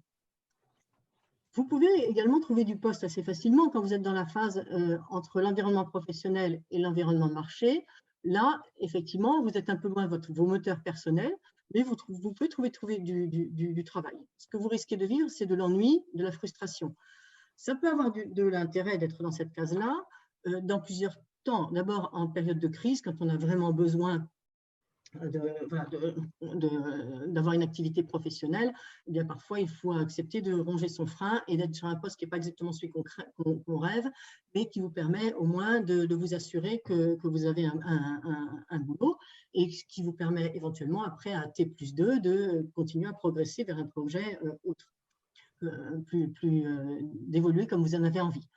Vous pouvez également trouver du poste assez facilement quand vous êtes dans la phase entre l'environnement professionnel et l'environnement marché. Là, effectivement, vous êtes un peu loin de vos moteurs personnels, mais vous pouvez trouver du travail. Ce que vous risquez de vivre, c'est de l'ennui, de la frustration. Ça peut avoir de l'intérêt d'être dans cette case-là dans plusieurs temps. D'abord, en période de crise, quand on a vraiment besoin d'avoir une activité professionnelle, eh bien parfois il faut accepter de ronger son frein et d'être sur un poste qui n'est pas exactement celui qu'on rêve, mais qui vous permet au moins de vous assurer que vous avez un boulot et qui vous permet éventuellement après à T+2 de continuer à progresser vers un projet autre, d'évoluer comme vous en avez envie.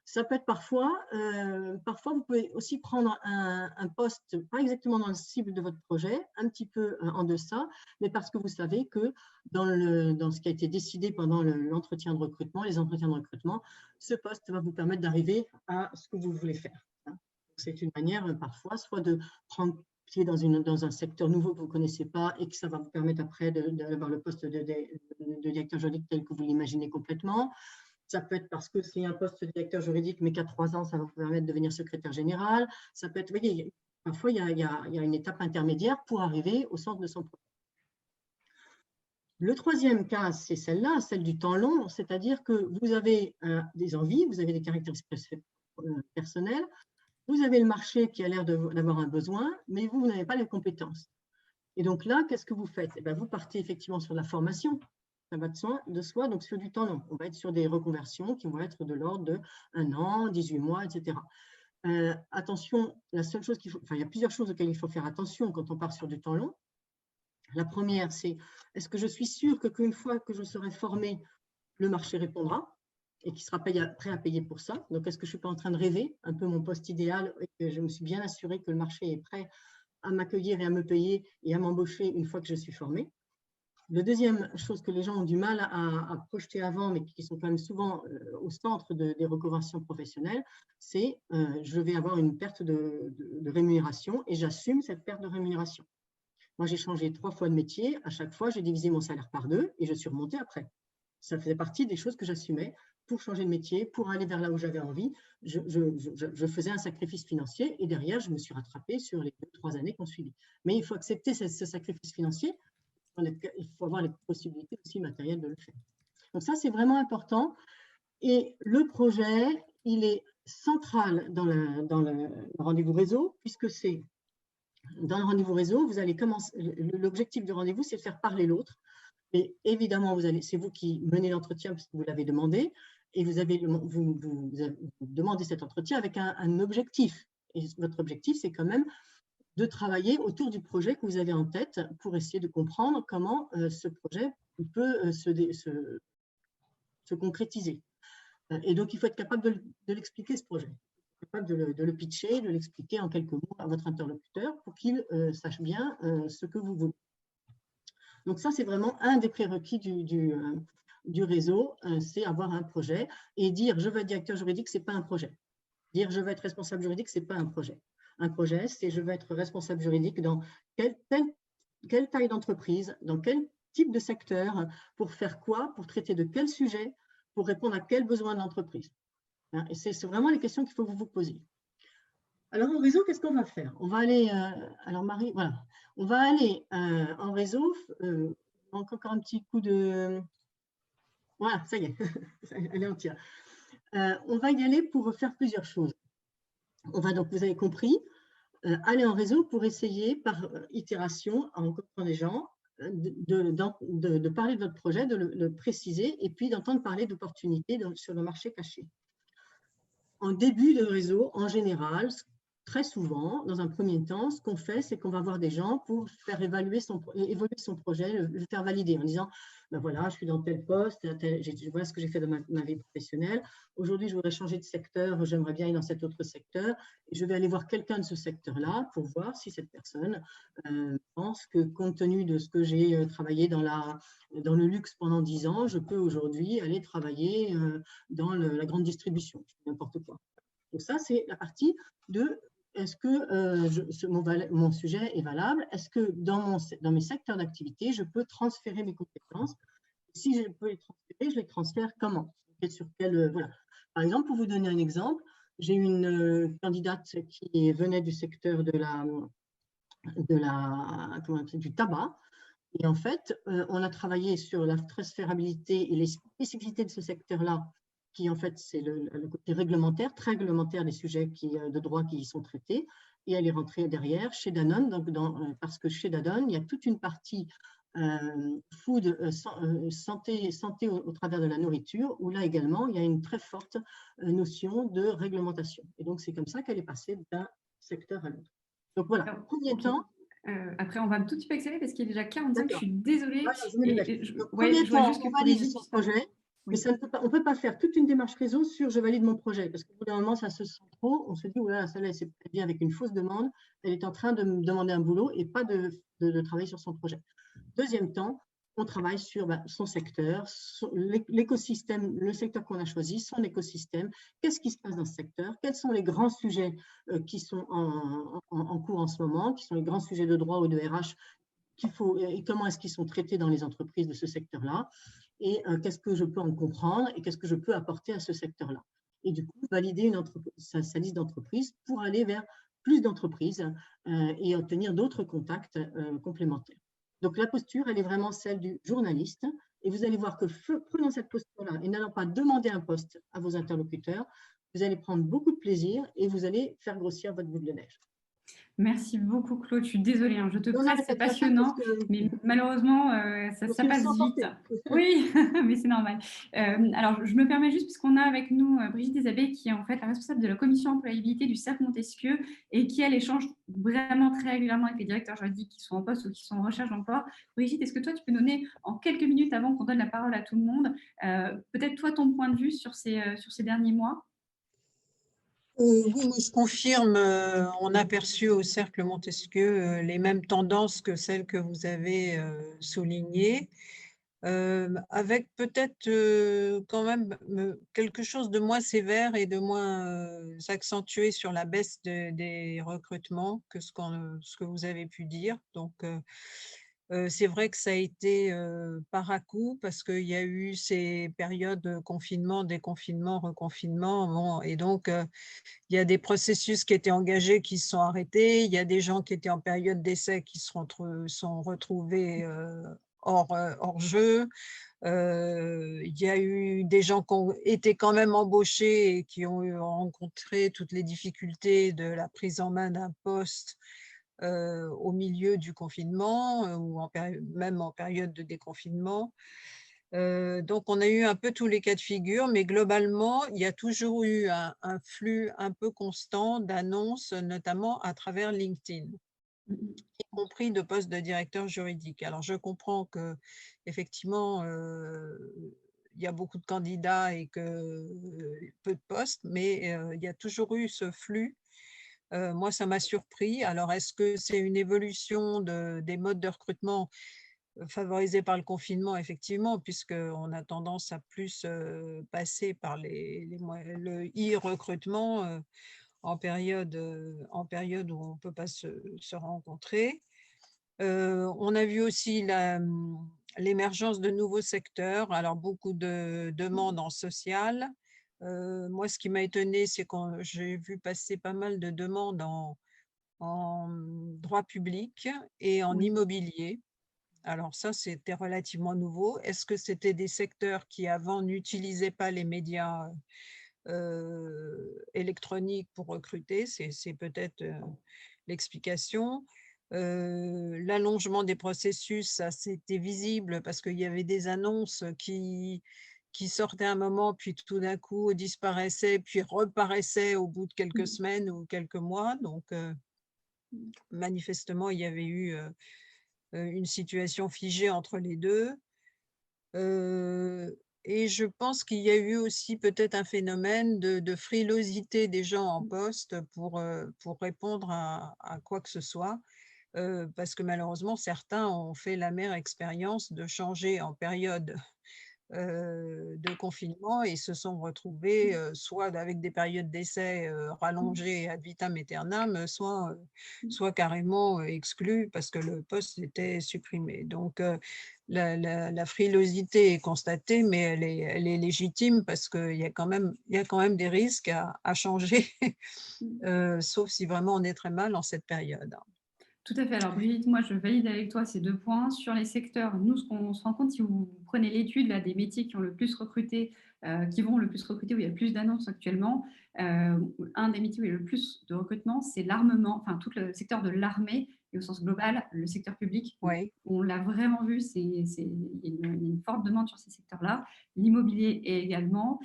Ça peut être parfois, vous pouvez aussi prendre un poste, pas exactement dans le cible de votre projet, un petit peu en deçà, mais parce que vous savez que dans ce qui a été décidé pendant l'entretien de recrutement, les entretiens de recrutement, ce poste va vous permettre d'arriver à ce que vous voulez faire. C'est une manière parfois soit de prendre pied dans un secteur nouveau que vous ne connaissez pas et que ça va vous permettre après d'avoir le poste de directeur juridique tel que vous l'imaginez complètement. Ça peut être parce que c'est un poste de directeur juridique, mais qu'à 3 ans, ça va vous permettre de devenir secrétaire général. Ça peut être, vous voyez, parfois, il y a une étape intermédiaire pour arriver au centre de son projet. Le troisième cas, c'est celle-là, celle du temps long, c'est-à-dire que vous avez des envies, vous avez des caractéristiques personnelles, vous avez le marché qui a l'air d'avoir un besoin, mais vous n'avez pas les compétences. Et donc là, qu'est-ce que vous faites? Eh bien, vous partez effectivement sur la formation, ça va de soi, donc sur du temps long. On va être sur des reconversions qui vont être de l'ordre de 1 an, 18 mois, etc. Attention, la seule chose il y a plusieurs choses auxquelles il faut faire attention quand on part sur du temps long. La première, c'est est-ce que je suis sûre qu'une fois que je serai formée, le marché répondra et qu'il sera prêt à payer pour ça? Donc, est-ce que je ne suis pas en train de rêver un peu mon poste idéal et que je me suis bien assurée que le marché est prêt à m'accueillir et à me payer et à m'embaucher une fois que je suis formée? La deuxième chose que les gens ont du mal à projeter avant, mais qui sont quand même souvent au centre des reconversions professionnelles, c'est je vais avoir une perte de rémunération et j'assume cette perte de rémunération. Moi, j'ai changé 3 fois de métier. À chaque fois, j'ai divisé mon salaire par 2 et je suis remontée après. Ça faisait partie des choses que j'assumais pour changer de métier, pour aller vers là où j'avais envie. Je faisais un sacrifice financier et derrière, je me suis rattrapée sur les 2-3 années qui ont suivi. Mais il faut accepter ce sacrifice financier. Il faut avoir les possibilités aussi matérielles de le faire. Donc ça, c'est vraiment important. Et le projet, il est central dans le rendez-vous réseau, puisque c'est dans le rendez-vous réseau, vous allez commencer. L'objectif du rendez-vous, c'est de faire parler l'autre. Et évidemment, c'est vous qui menez l'entretien parce que vous l'avez demandé, et vous demandez cet entretien avec un objectif. Et votre objectif, c'est quand même de travailler autour du projet que vous avez en tête pour essayer de comprendre comment ce projet peut se concrétiser. Et donc, il faut être capable de l'expliquer, ce projet. Capable de le pitcher, de l'expliquer en quelques mots à votre interlocuteur pour qu'il sache bien ce que vous voulez. Donc ça, c'est vraiment un des prérequis du réseau, c'est avoir un projet. Et dire « je veux être directeur juridique », ce n'est pas un projet. Dire « je veux être responsable juridique », ce n'est pas un projet. Un projet, c'est « je veux être responsable juridique dans quelle taille d'entreprise, dans quel type de secteur, pour faire quoi, pour traiter de quel sujet, pour répondre à quel besoin de l'entreprise ». Et c'est vraiment les questions qu'il faut vous poser. Alors, en réseau, qu'est-ce qu'on va faire? On va aller, alors Marie, voilà, on va aller en réseau, encore un petit coup de… Voilà, ça y est, elle est entière. On va y aller pour faire plusieurs choses. On va donc, vous avez compris, aller en réseau pour essayer par itération, en rencontrant des gens, de parler de votre projet, de le préciser et puis d'entendre parler d'opportunités sur le marché caché. En début de réseau, en général, très souvent, dans un premier temps, ce qu'on fait, c'est qu'on va voir des gens pour faire évoluer son projet, le faire valider en disant ben voilà, je suis dans tel poste, voilà ce que j'ai fait dans ma vie professionnelle. Aujourd'hui, je voudrais changer de secteur, j'aimerais bien aller dans cet autre secteur. Et je vais aller voir quelqu'un de ce secteur-là pour voir si cette personne pense que, compte tenu de ce que j'ai travaillé dans le luxe pendant 10 ans, je peux aujourd'hui aller travailler dans la grande distribution, n'importe quoi. Donc ça, c'est la partie de est-ce que mon sujet est valable? Est-ce que dans mes secteurs d'activité, je peux transférer mes compétences? Si je peux les transférer, je les transfère comment? Sur voilà. Par exemple, pour vous donner un exemple, j'ai une candidate qui venait du secteur du tabac. Et en fait, on a travaillé sur la transférabilité et les spécificités de ce secteur-là, qui en fait, c'est le côté réglementaire, très réglementaire des sujets de droit qui y sont traités. Et elle est rentrée derrière chez Danone, donc parce que chez Danone, il y a toute une partie food, santé au travers de la nourriture, où là également, il y a une très forte notion de réglementation. Et donc, c'est comme ça qu'elle est passée d'un secteur à l'autre. Donc voilà, Alors, premier temps. Après, on va un tout petit peu accélérer parce qu'il est déjà 45, je suis désolée. Voilà, premier temps, on valide son projet. Mais Oui. ça ne peut pas, on ne peut pas faire toute une démarche réseau sur je valide mon projet, parce qu'au bout d'un moment, ça se sent trop. On se dit, voilà, celle-là, elle vient avec une fausse demande, elle est en train de me demander un boulot et pas de travailler sur son projet. Deuxième temps, on travaille sur son secteur, l'écosystème, le secteur qu'on a choisi, son écosystème, qu'est-ce qui se passe dans ce secteur, quels sont les grands sujets qui sont en cours en ce moment, qui sont les grands sujets de droit ou de RH et comment est-ce qu'ils sont traités dans les entreprises de ce secteur-là, et qu'est-ce que je peux en comprendre et qu'est-ce que je peux apporter à ce secteur-là. Et du coup, valider sa liste d'entreprises pour aller vers plus d'entreprises et obtenir d'autres contacts complémentaires. Donc la posture, elle est vraiment celle du journaliste, et vous allez voir que prenant cette posture-là et n'allant pas demander un poste à vos interlocuteurs, vous allez prendre beaucoup de plaisir et vous allez faire grossir votre boule de neige. Merci beaucoup, Claude. Je suis désolée, hein, je te Non, non, presse, mais c'est pas de ta faute parce passionnant, que mais malheureusement, je ça me passe sens vite. portée. Oui, mais c'est normal. Alors, je me permets juste, puisqu'on a avec nous Brigitte Desabé, qui est en fait la responsable de la commission employabilité du Cercle Montesquieu et qui, elle, échange vraiment très régulièrement avec les directeurs juridiques qui sont en poste ou qui sont en recherche d'emploi. Brigitte, est-ce que toi, tu peux donner en quelques minutes avant qu'on donne la parole à tout le monde, peut-être toi, ton point de vue sur ces derniers mois? Oui, moi, je confirme, on a perçu au Cercle Montesquieu les mêmes tendances que celles que vous avez soulignées, avec peut-être quand même quelque chose de moins sévère et de moins accentué sur la baisse des recrutements que ce que vous avez pu dire. Donc, c'est vrai que ça a été par à-coups parce qu'il y a eu ces périodes de confinement, déconfinement, reconfinement. Bon, et donc, il y a des processus qui étaient engagés qui se sont arrêtés. Il y a des gens qui étaient en période d'essai qui sont retrouvés hors jeu. Il y a eu des gens qui ont été quand même embauchés et qui ont rencontré toutes les difficultés de la prise en main d'un poste au milieu du confinement ou même en période de déconfinement. Donc, on a eu un peu tous les cas de figure, mais globalement, il y a toujours eu un flux un peu constant d'annonces, notamment à travers LinkedIn, y compris de postes de directeur juridique. Alors, je comprends que effectivement, il y a beaucoup de candidats et que peu de postes, mais il y a toujours eu ce flux. Moi, ça m'a surpris. Alors, est-ce que c'est une évolution des modes de recrutement favorisé par le confinement, effectivement, puisqu'on a tendance à plus passer par le e-recrutement en période où on ne peut pas se rencontrer. On a vu aussi l'émergence de nouveaux secteurs, alors beaucoup de demandes en social. Moi, ce qui m'a étonnée, c'est que j'ai vu passer pas mal de demandes en droit public et en Oui. immobilier. Alors ça, c'était relativement nouveau. Est-ce que c'était des secteurs qui avant n'utilisaient pas les médias électroniques pour recruter? C'est peut-être l'explication. L'allongement des processus, ça c'était visible parce qu'il y avait des annonces qui sortaient à un moment, puis tout d'un coup disparaissaient, puis reparaissaient au bout de quelques semaines ou quelques mois. Donc, manifestement, il y avait eu une situation figée entre les deux. Et je pense qu'il y a eu aussi peut-être un phénomène de frilosité des gens en poste pour répondre à quoi que ce soit, parce que malheureusement, certains ont fait l'amère expérience de changer en période de confinement et se sont retrouvés soit avec des périodes d'essai rallongées ad vitam aeternam, soit carrément exclus parce que le poste était supprimé. Donc, la frilosité est constatée, mais elle est légitime parce qu'il y a quand même des risques à changer, sauf si vraiment on est très mal en cette période. Tout à fait. Alors, Brigitte, moi, je valide avec toi ces 2 points. Sur les secteurs, nous, ce qu'on se rend compte, si vous prenez l'étude là, des métiers qui ont le plus recruté, qui vont le plus recruter, où il y a plus d'annonces actuellement, un des métiers où il y a le plus de recrutement, c'est l'armement, enfin, tout le secteur de l'armée et au sens global, le secteur public. Oui. On l'a vraiment vu, il y a une forte demande sur ces secteurs-là. L'immobilier également.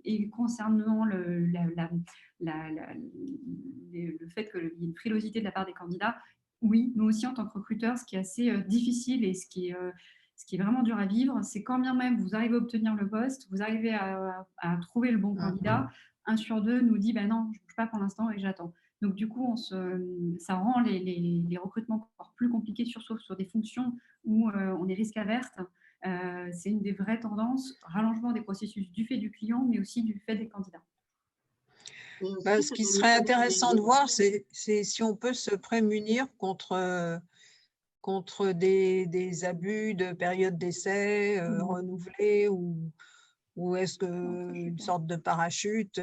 Et concernant le fait qu'il y ait une frilosité de la part des candidats, oui, nous aussi en tant que recruteurs, ce qui est assez difficile et Ce qui est vraiment dur à vivre, c'est quand bien même vous arrivez à obtenir le poste, vous arrivez à trouver le bon candidat, 1 sur 2 nous dit, non, je ne bouge pas pour l'instant et j'attends. Donc, du coup, ça rend les recrutements encore plus compliqués, surtout sur des fonctions où on est risque averse. C'est une des vraies tendances, rallongement des processus du fait du client, mais aussi du fait des candidats. Ce qui serait intéressant de voir, c'est si on peut se prémunir contre des abus de période d'essai renouvelée, ou est-ce qu'une sorte de parachute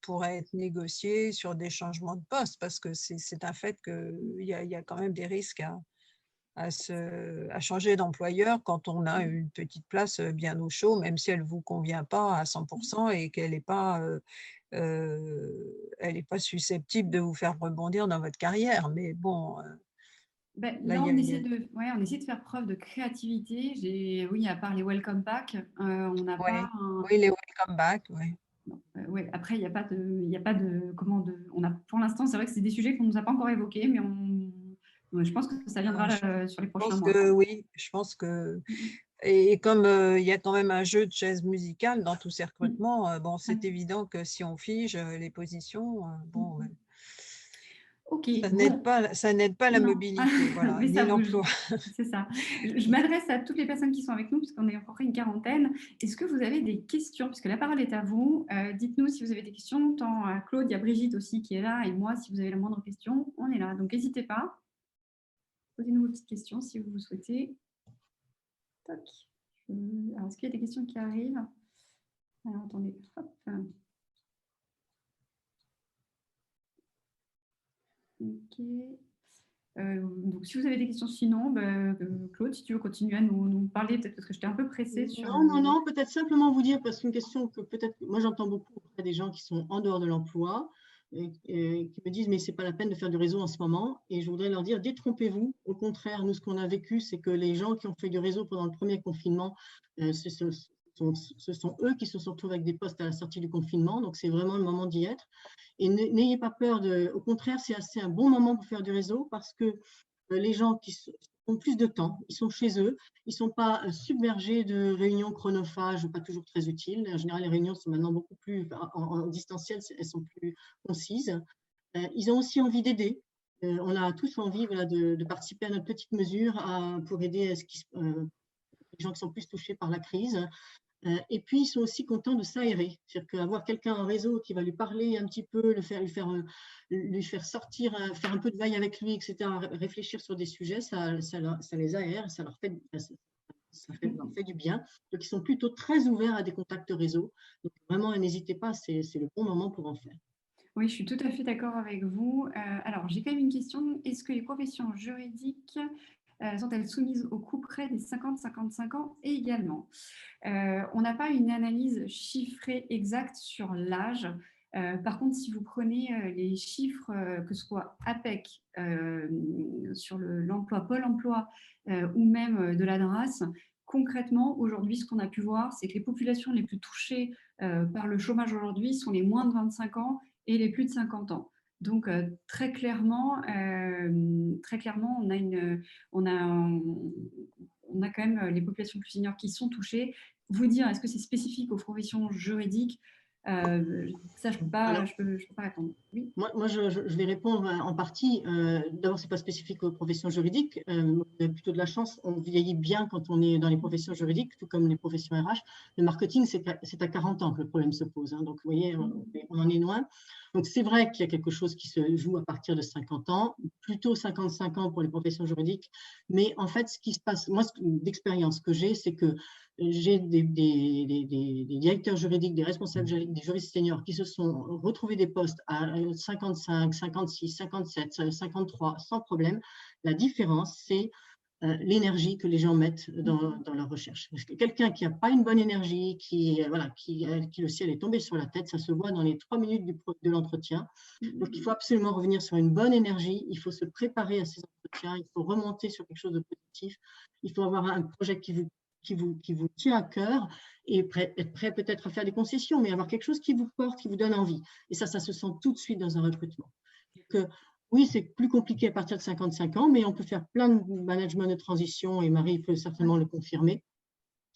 pourrait être négocié sur des changements de poste, parce que c'est un fait qu'il y a quand même des risques à changer d'employeur quand on a une petite place bien au chaud, même si elle ne vous convient pas à 100% et qu'elle n'est pas, susceptible de vous faire rebondir dans votre carrière. Mais bon, là, on essaie de faire preuve de créativité. Oui, à part les welcome back, on n'a pas Oui, les welcome back, oui. Ouais, après, il n'y a pas de pour l'instant, c'est vrai que c'est des sujets qu'on ne nous a pas encore évoqués, mais je pense que ça viendra sur les prochains mois. Oui, je pense que… Et comme il y a quand même un jeu de chaises musicales dans tous ces recrutements, bon, c'est évident que si on fige les positions, bon… Ok. Ça n'aide pas la mobilité, voilà, ni l'emploi. C'est ça. Je m'adresse à toutes les personnes qui sont avec nous, puisqu'on est encore une quarantaine. Est-ce que vous avez des questions? Puisque la parole est à vous. Dites-nous si vous avez des questions, tant à Claude, il y a Brigitte aussi qui est là, et moi, si vous avez la moindre question, on est là. Donc, n'hésitez pas. Posez-nous vos petites questions si vous souhaitez. Toc. Alors, est-ce qu'il y a des questions qui arrivent? Alors, attendez. Hop. Ok. Donc, si vous avez des questions, sinon, Claude, si tu veux continuer à nous parler, peut-être parce que j'étais un peu pressée sur… Non, peut-être simplement vous dire, parce qu'une question que peut-être, moi j'entends beaucoup auprès des gens qui sont en dehors de l'emploi, et qui me disent, mais c'est pas la peine de faire du réseau en ce moment, et je voudrais leur dire, détrompez-vous, au contraire, nous ce qu'on a vécu, c'est que les gens qui ont fait du réseau pendant le premier confinement, ce sont eux qui se sont retrouvés avec des postes à la sortie du confinement, donc c'est vraiment le moment d'y être. Et n'ayez pas peur au contraire, c'est un bon moment pour faire du réseau, parce que les gens qui ont plus de temps, ils sont chez eux, ils ne sont pas submergés de réunions chronophages, pas toujours très utiles. En général, les réunions sont maintenant beaucoup plus en distanciel, elles sont plus concises. Ils ont aussi envie d'aider. On a tous envie de participer à notre petite mesure pour aider les gens qui sont plus touchés par la crise. Et puis, ils sont aussi contents de s'aérer. C'est-à-dire qu'avoir quelqu'un en réseau qui va lui parler un petit peu, lui faire sortir, faire un peu de vague avec lui, etc., réfléchir sur des sujets, ça les aère, ça leur fait du bien. Donc, ils sont plutôt très ouverts à des contacts réseau. Donc, vraiment, n'hésitez pas, c'est le bon moment pour en faire. Oui, je suis tout à fait d'accord avec vous. Alors, j'ai quand même une question. Est-ce que les professions juridiques sont-elles soumises au couperet des 50-55 ans également? On n'a pas une analyse chiffrée exacte sur l'âge. Par contre, si vous prenez les chiffres, que ce soit APEC, sur l'emploi, Pôle emploi ou même de la DRAS, concrètement, aujourd'hui, ce qu'on a pu voir, c'est que les populations les plus touchées par le chômage aujourd'hui sont les moins de 25 ans et les plus de 50 ans. Donc, très clairement, on a quand même les populations plus seniors qui sont touchées. Vous dire, est-ce que c'est spécifique aux professions juridiques? Ça, je ne peux pas répondre. Oui. Moi, je vais répondre en partie. D'abord, ce n'est pas spécifique aux professions juridiques. On a plutôt de la chance. On vieillit bien quand on est dans les professions juridiques, tout comme les professions RH. Le marketing, c'est à 40 ans que le problème se pose. Hein. Donc, vous voyez, on en est loin. Donc, c'est vrai qu'il y a quelque chose qui se joue à partir de 50 ans, plutôt 55 ans pour les professions juridiques. Mais en fait, ce qui se passe, moi, d'expérience que j'ai, c'est que j'ai des directeurs juridiques, des responsables juridiques, des juristes seniors qui se sont retrouvés des postes à 55, 56, 57, 53, sans problème. La différence, c'est l'énergie que les gens mettent dans leur recherche. Parce que quelqu'un qui n'a pas une bonne énergie, qui le ciel est tombé sur la tête, ça se voit dans les 3 minutes de l'entretien. Donc, il faut absolument revenir sur une bonne énergie. Il faut se préparer à ces entretiens. Il faut remonter sur quelque chose de positif. Il faut avoir un projet qui vous tient à cœur et être prêt peut-être à faire des concessions, mais avoir quelque chose qui vous porte, qui vous donne envie. Et ça se sent tout de suite dans un recrutement. Donc, Oui, c'est plus compliqué à partir de 55 ans, mais on peut faire plein de management de transition et Marie peut certainement le confirmer.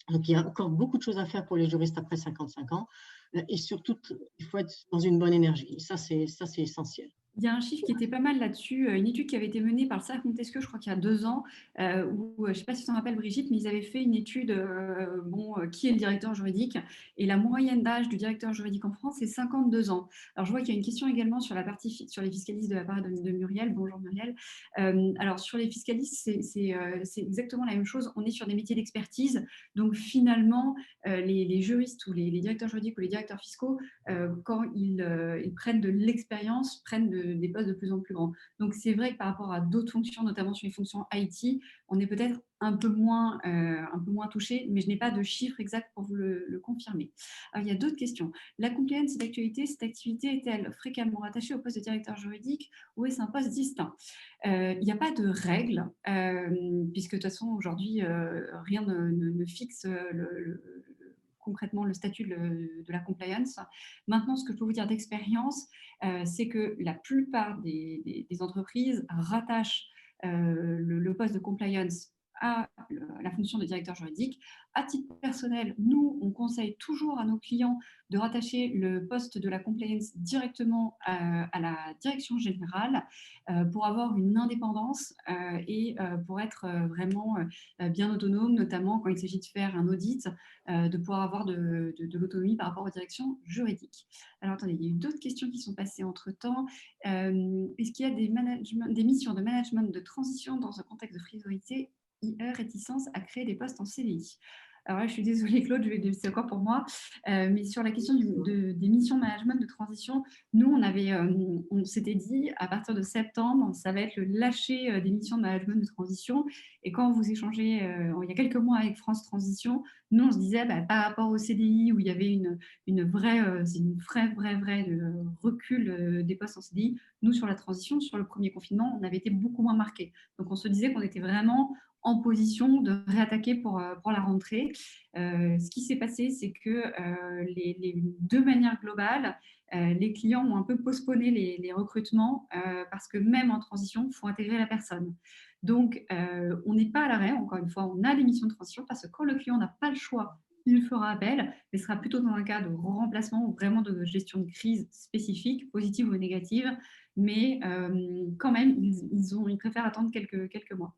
Donc, il y a encore beaucoup de choses à faire pour les juristes après 55 ans et surtout, il faut être dans une bonne énergie. Ça, c'est essentiel. Il y a un chiffre qui était pas mal là-dessus, une étude qui avait été menée par le Cercle Montesquieu, je crois qu'il y a 2 ans, où, je ne sais pas si tu t'en rappelles Brigitte, mais ils avaient fait une étude, qui est le directeur juridique? Et la moyenne d'âge du directeur juridique en France, c'est 52 ans. Alors, je vois qu'il y a une question également sur la partie sur les fiscalistes de la part de Muriel. Bonjour Muriel. Alors, sur les fiscalistes, c'est exactement la même chose. On est sur des métiers d'expertise. Donc, finalement, les juristes ou les directeurs juridiques ou les directeurs fiscaux, quand ils prennent de l'expérience, prennent des postes de plus en plus grands. Donc, c'est vrai que par rapport à d'autres fonctions, notamment sur les fonctions IT, on est peut-être un peu moins touché, mais je n'ai pas de chiffre exact pour vous le confirmer. Alors, il y a d'autres questions. La compliance d'actualité, cette activité est-elle fréquemment rattachée au poste de directeur juridique ou est-ce un poste distinct? Il n'y a pas de règle, puisque de toute façon, aujourd'hui, rien ne fixe concrètement le statut de la compliance. Maintenant, ce que je peux vous dire d'expérience, c'est que la plupart des entreprises rattachent le poste de compliance à la fonction de directeur juridique. À titre personnel, nous, on conseille toujours à nos clients de rattacher le poste de la compliance directement à la direction générale pour avoir une indépendance et pour être vraiment bien autonome, notamment quand il s'agit de faire un audit, de pouvoir avoir de l'autonomie par rapport aux directions juridiques. Alors, attendez, il y a eu d'autres questions qui sont passées entre-temps. Est-ce qu'il y a des missions de management de transition dans un contexte de frilosité, réticence à créer des postes en CDI? Alors là, je suis désolée, Claude, c'est encore pour moi. Mais sur la question des missions management de transition, nous, on s'était dit, à partir de septembre, ça va être le lâcher des missions de management de transition. Et quand vous échangez, il y a quelques mois avec France Transition, nous, on se disait, par rapport au CDI, où il y avait une vraie recul des postes en CDI, nous, sur la transition, sur le premier confinement, on avait été beaucoup moins marqués. Donc, on se disait qu'on était vraiment en position de réattaquer pour la rentrée. Ce qui s'est passé, c'est que de manière globale, les clients ont un peu postponé les recrutements parce que même en transition, il faut intégrer la personne. Donc, on n'est pas à l'arrêt, encore une fois, on a des missions de transition parce que quand le client n'a pas le choix, il fera appel, mais ce sera plutôt dans un cas de remplacement ou vraiment de gestion de crise spécifique, positive ou négative, mais quand même, ils préfèrent attendre quelques mois.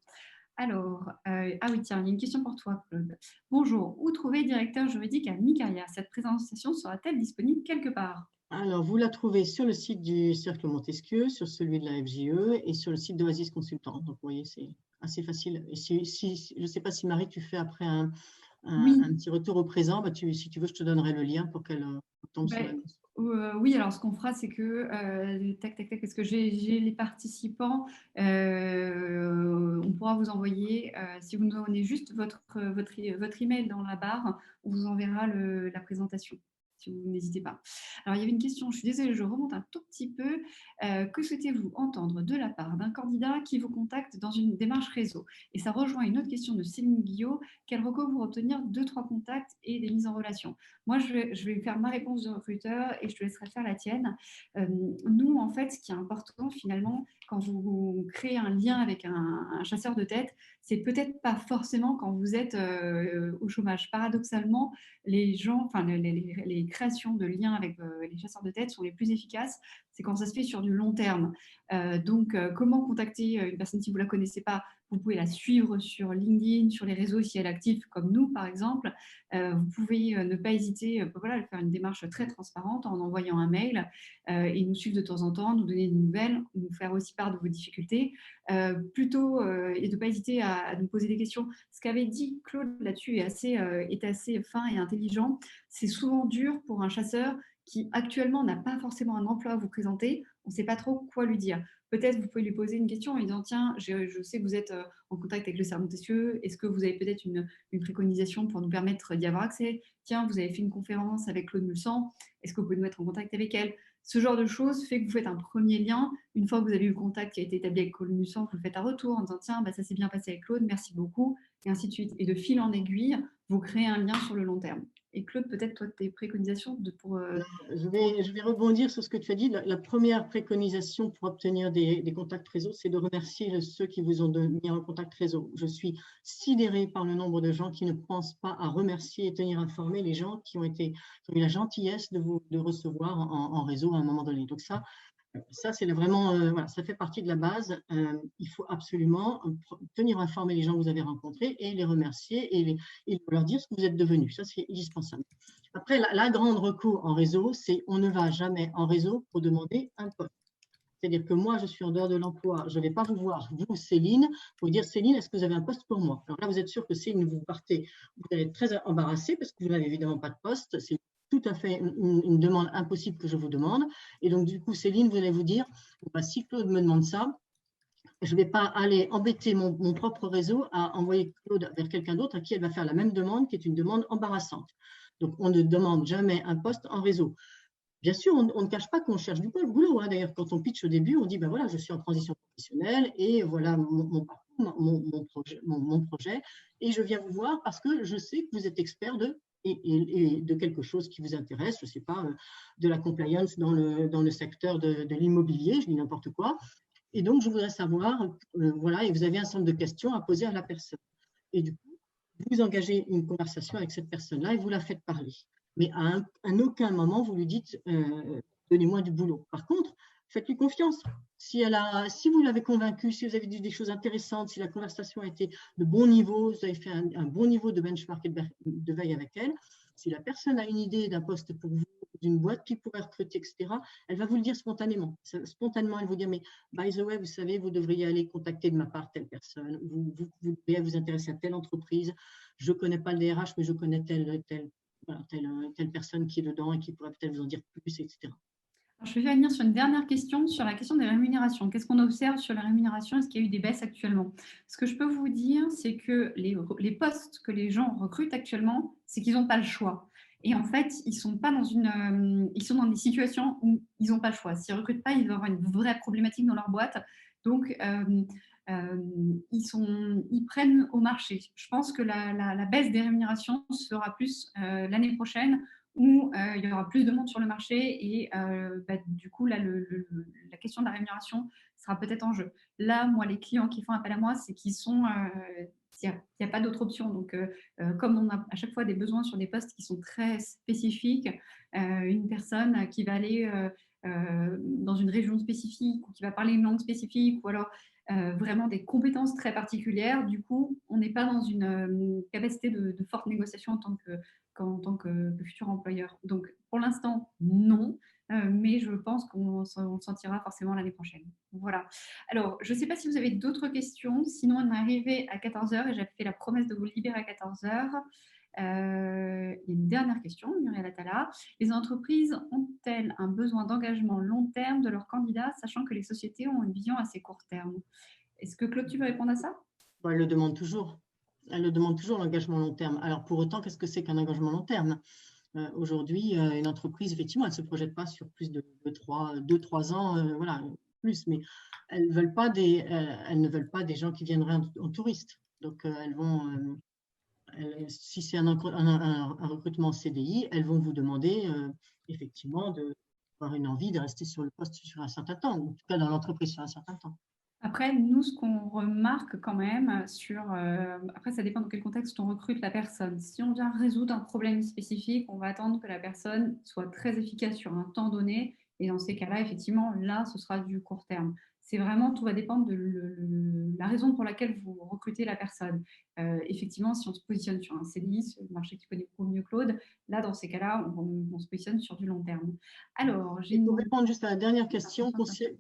Alors, ah oui, tiens, il y a une question pour toi, Claude. Bonjour, où trouver directeur juridique à mi-carrière? Cette présentation sera-t-elle disponible quelque part? Alors, vous la trouvez sur le site du Cercle Montesquieu, sur celui de la FJE et sur le site d'Oasis Consultant. Donc, vous voyez, c'est assez facile. Et je ne sais pas si Marie, tu fais après un Oui, petit retour au présent, si tu veux, je te donnerai le lien pour qu'elle tombe sur bah, l'annonce. oui, alors ce qu'on fera, c'est que, tac, tac, tac, parce que j'ai les participants, on pourra vous envoyer, si vous nous donnez juste votre email dans la barre, on vous enverra la présentation. Si vous n'hésitez pas. Alors, il y avait une question, je suis désolée, je remonte un tout petit peu. Que souhaitez-vous entendre de la part d'un candidat qui vous contacte dans une démarche réseau? Et ça rejoint une autre question de Céline Guillot. Quel recours pour obtenir 2-3 contacts et des mises en relation? Moi, je vais faire ma réponse de recruteur et je te laisserai faire la tienne. Nous, en fait, ce qui est important finalement, quand vous créez un lien avec un chasseur de tête, c'est peut-être pas forcément quand vous êtes au chômage. Paradoxalement, les créations de liens avec les chasseurs de tête sont les plus efficaces. C'est quand ça se fait sur du long terme. Donc, comment contacter une personne si vous ne la connaissez pas? Vous pouvez la suivre sur LinkedIn, sur les réseaux si elle est active, comme nous, par exemple. Vous pouvez ne pas hésiter, voilà, faire une démarche très transparente en envoyant un mail et nous suivre de temps en temps, nous donner des nouvelles, nous faire aussi part de vos difficultés. Et de ne pas hésiter à nous poser des questions. Ce qu'avait dit Claude là-dessus est assez fin et intelligent. C'est souvent dur pour un chasseur qui actuellement n'a pas forcément un emploi à vous présenter. On ne sait pas trop quoi lui dire. Peut-être vous pouvez lui poser une question en lui disant, tiens, je sais que vous êtes en contact avec le Cercle Montesquieu, est-ce que vous avez peut-être une préconisation pour nous permettre d'y avoir accès? Tiens, vous avez fait une conférence avec Claude Mulsan, est-ce que vous pouvez nous mettre en contact avec elle? Ce genre de choses fait que vous faites un premier lien. Une fois que vous avez eu le contact qui a été établi avec Claude Mulsan, vous le faites à retour en disant, tiens, ça s'est bien passé avec Claude, merci beaucoup, et ainsi de suite. Et de fil en aiguille, vous créez un lien sur le long terme. Et Claude, peut-être toi, tes préconisations pour… Je vais rebondir sur ce que tu as dit. La première préconisation pour obtenir des contacts réseau, c'est de remercier ceux qui vous ont mis en contact réseau. Je suis sidérée par le nombre de gens qui ne pensent pas à remercier et tenir informés les gens qui ont eu la gentillesse de recevoir en réseau à un moment donné. Donc ça, c'est vraiment, voilà, ça fait partie de la base. Il faut absolument tenir informés les gens que vous avez rencontrés et les remercier et leur dire ce que vous êtes devenus. Ça, c'est indispensable. Après, la grande recours en réseau, c'est on ne va jamais en réseau pour demander un poste. C'est-à-dire que moi, je suis en dehors de l'emploi, je ne vais pas vous voir, vous, Céline, pour vous dire, Céline, est-ce que vous avez un poste pour moi? Alors là, vous êtes sûr que Céline, vous partez, vous allez être très embarrassé parce que vous n'avez évidemment pas de poste. C'est tout à fait une demande impossible que je vous demande. Et donc, du coup, Céline, vous allez vous dire, bah, si Claude me demande ça, je ne vais pas aller embêter mon propre réseau à envoyer Claude vers quelqu'un d'autre à qui elle va faire la même demande, qui est une demande embarrassante. Donc, on ne demande jamais un poste en réseau. Bien sûr, on ne cache pas qu'on cherche du boulot. Hein. D'ailleurs, quand on pitch au début, on dit, ben voilà, je suis en transition professionnelle et voilà mon projet. Et je viens vous voir parce que je sais que vous êtes expert et de quelque chose qui vous intéresse, je ne sais pas, de la compliance dans le secteur de l'immobilier, je dis n'importe quoi. Et donc, je voudrais savoir, voilà, et vous avez un certain nombre de questions à poser à la personne. Et du coup, vous engagez une conversation avec cette personne-là et vous la faites parler. Mais à aucun moment, vous lui dites donnez-moi du boulot. Par contre, faites-lui confiance. Si vous l'avez convaincu, si vous avez dit des choses intéressantes, si la conversation a été de bon niveau, vous avez fait un bon niveau de benchmark et de veille avec elle, si la personne a une idée d'un poste pour vous, d'une boîte qui pourrait recruter, etc., elle va vous le dire spontanément. Spontanément, elle vous dit, mais by the way, vous savez, vous devriez aller contacter de ma part telle personne, vous devriez vous intéresser à telle entreprise, je ne connais pas le DRH, mais je connais telle personne qui est dedans et qui pourrait peut-être vous en dire plus, etc. Alors, je vais venir sur une dernière question, sur la question des rémunérations. Qu'est-ce qu'on observe sur la rémunération? Est-ce qu'il y a eu des baisses actuellement? Ce que je peux vous dire, c'est que les postes que les gens recrutent actuellement, c'est qu'ils n'ont pas le choix. Et en fait, ils sont dans des situations où ils n'ont pas le choix. S'ils ne recrutent pas, ils vont avoir une vraie problématique dans leur boîte. Donc, ils prennent au marché. Je pense que la baisse des rémunérations sera plus l'année prochaine, où il y aura plus de monde sur le marché et du coup, là, la question de la rémunération sera peut-être en jeu. Là, moi, les clients qui font appel à moi, c'est qu'ils sont… il n'y a pas d'autre option. Donc, comme on a à chaque fois des besoins sur des postes qui sont très spécifiques, une personne qui va aller dans une région spécifique ou qui va parler une langue spécifique ou alors vraiment des compétences très particulières, du coup, on n'est pas dans une capacité de forte négociation en tant que futur employeur. Donc, pour l'instant, non, mais je pense qu'on s'en sentira forcément l'année prochaine. Voilà. Alors, je ne sais pas si vous avez d'autres questions. Sinon, on est arrivé à 14h et j'avais fait la promesse de vous libérer à 14h. Il y a une dernière question, Muriel Atala. Les entreprises ont-elles un besoin d'engagement long terme de leurs candidats, sachant que les sociétés ont une vision assez court terme? Est-ce que Claude, tu veux répondre à ça? Elle le demande toujours. Elle le demande toujours, l'engagement long terme. Alors, pour autant, qu'est-ce que c'est qu'un engagement long terme? Aujourd'hui, une entreprise, effectivement, elle ne se projette pas sur plus de 2-3 ans, voilà, plus, mais elles ne veulent pas des gens qui viendraient en touriste. Donc, si c'est un recrutement CDI, elles vont vous demander effectivement d'avoir une envie de rester sur le poste sur un certain temps, ou en tout cas dans l'entreprise sur un certain temps. Après, nous, ce qu'on remarque quand même après, ça dépend dans quel contexte on recrute la personne. Si on vient résoudre un problème spécifique, on va attendre que la personne soit très efficace sur un temps donné. Et dans ces cas-là, effectivement, là, ce sera du court terme. C'est vraiment, tout va dépendre de la raison pour laquelle vous recrutez la personne. Effectivement, si on se positionne sur un CDI, c'est le marché qui connaît beaucoup mieux Claude, là, dans ces cas-là, on se positionne sur du long terme. Alors, pour répondre juste à la dernière question,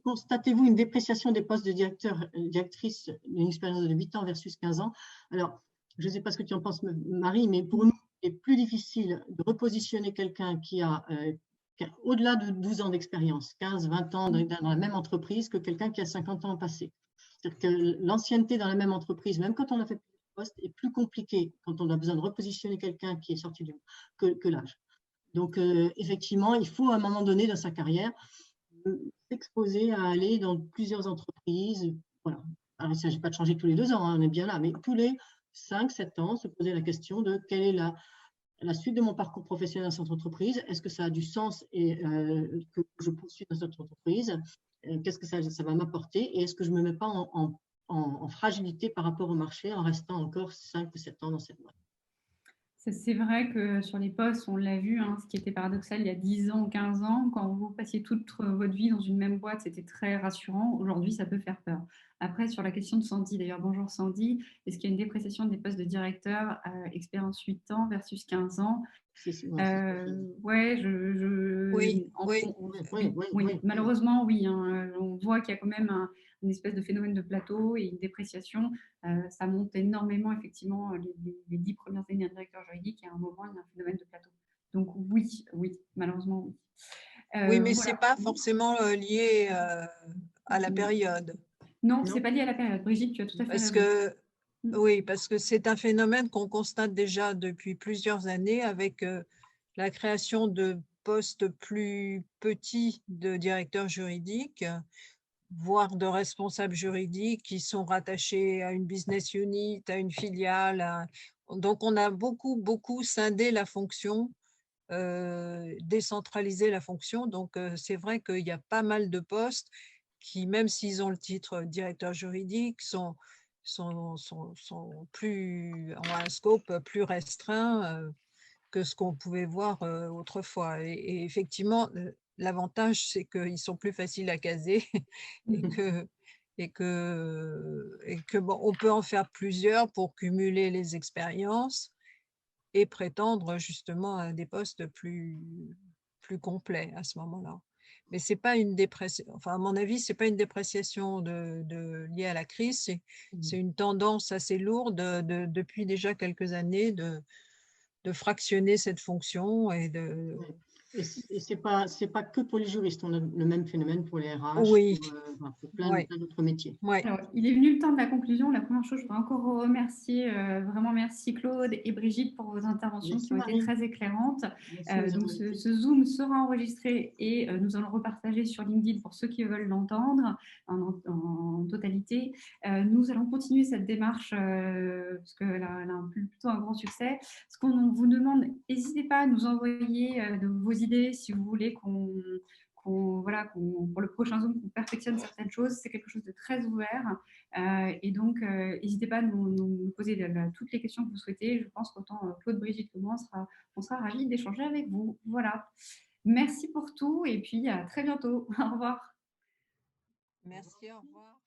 constatez-vous une dépréciation des postes de directrice d'une expérience de 8 ans versus 15 ans? Alors, je ne sais pas ce que tu en penses, Marie, mais pour nous, il est plus difficile de repositionner quelqu'un qui a au-delà de 12 ans d'expérience, 15, 20 ans dans la même entreprise, que quelqu'un qui a 50 ans passé. C'est-à-dire que l'ancienneté dans la même entreprise, même quand on a fait plusieurs postes, est plus compliquée quand on a besoin de repositionner quelqu'un qui est sorti que l'âge. Donc, effectivement, il faut à un moment donné dans sa carrière s'exposer à aller dans plusieurs entreprises. Voilà. Alors, il ne s'agit pas de changer tous les 2 ans, hein, on est bien là, mais tous les 5, 7 ans, se poser la question de quelle est la suite de mon parcours professionnel dans cette entreprise. Est-ce que ça a du sens et que je poursuis dans cette entreprise? Qu'est-ce que ça va m'apporter? Et est-ce que je ne me mets pas en fragilité par rapport au marché en restant encore 5 ou 7 ans dans cette boîte? C'est vrai que sur les postes, on l'a vu, hein, ce qui était paradoxal il y a 10 ans, 15 ans, quand vous passiez toute votre vie dans une même boîte, c'était très rassurant. Aujourd'hui, ça peut faire peur. Après, sur la question de Sandy, d'ailleurs, bonjour Sandy, est-ce qu'il y a une dépréciation des postes de directeur, expérience 8 ans versus 15 ans? Ouais, Oui, oui, oui, malheureusement, oui, hein, on voit qu'il y a quand même une espèce de phénomène de plateau et une dépréciation. Ça monte énormément, effectivement, les 10 premières années d'un directeur juridique, et à un moment, il y a un phénomène de plateau. Donc oui, oui, malheureusement, oui. oui, mais ce n'est Voilà. pas forcément lié à la période. Non, ce n'est pas lié à la période. Brigitte, tu as tout à fait Parce raison. que, oui, parce que c'est un phénomène qu'on constate déjà depuis plusieurs années avec la création de postes plus petits de directeurs juridiques, voire de responsables juridiques qui sont rattachés à une business unit, à une filiale. Donc, on a beaucoup scindé la fonction, décentralisé la fonction. Donc, c'est vrai qu'il y a pas mal de postes qui, même s'ils ont le titre directeur juridique, ont un scope plus restreint que ce qu'on pouvait voir autrefois. Et effectivement, l'avantage, c'est qu'ils sont plus faciles à caser et que bon, on peut en faire plusieurs pour cumuler les expériences et prétendre justement à des postes plus complets à ce moment-là. Mais c'est pas une dépréciation, enfin à mon avis, c'est pas une dépréciation liée à la crise, c'est une tendance assez lourde depuis déjà quelques années de fractionner cette fonction et de… Et c'est pas que pour les juristes, on a le même phénomène pour les RH, Oui, pour plein d'autres métiers. ouais. Alors, il est venu le temps de la conclusion. La première chose, je voudrais encore vous remercier, vraiment merci Claude et Brigitte pour vos interventions qui ont été très éclairantes. Donc, ce Zoom sera enregistré et nous allons le repartager sur LinkedIn pour ceux qui veulent l'entendre en totalité. Nous allons continuer cette démarche parce qu'elle a plutôt un grand succès. Ce qu'on vous demande, n'hésitez pas à nous envoyer de vos idées si vous voulez pour le prochain Zoom, qu'on perfectionne certaines choses. C'est quelque chose de très ouvert. Et donc, n'hésitez pas à nous poser toutes les questions que vous souhaitez. Je pense qu'autant Claude, Brigitte que moi, on sera ravis d'échanger avec vous. Voilà. Merci pour tout et puis à très bientôt. Au revoir. Merci, au revoir.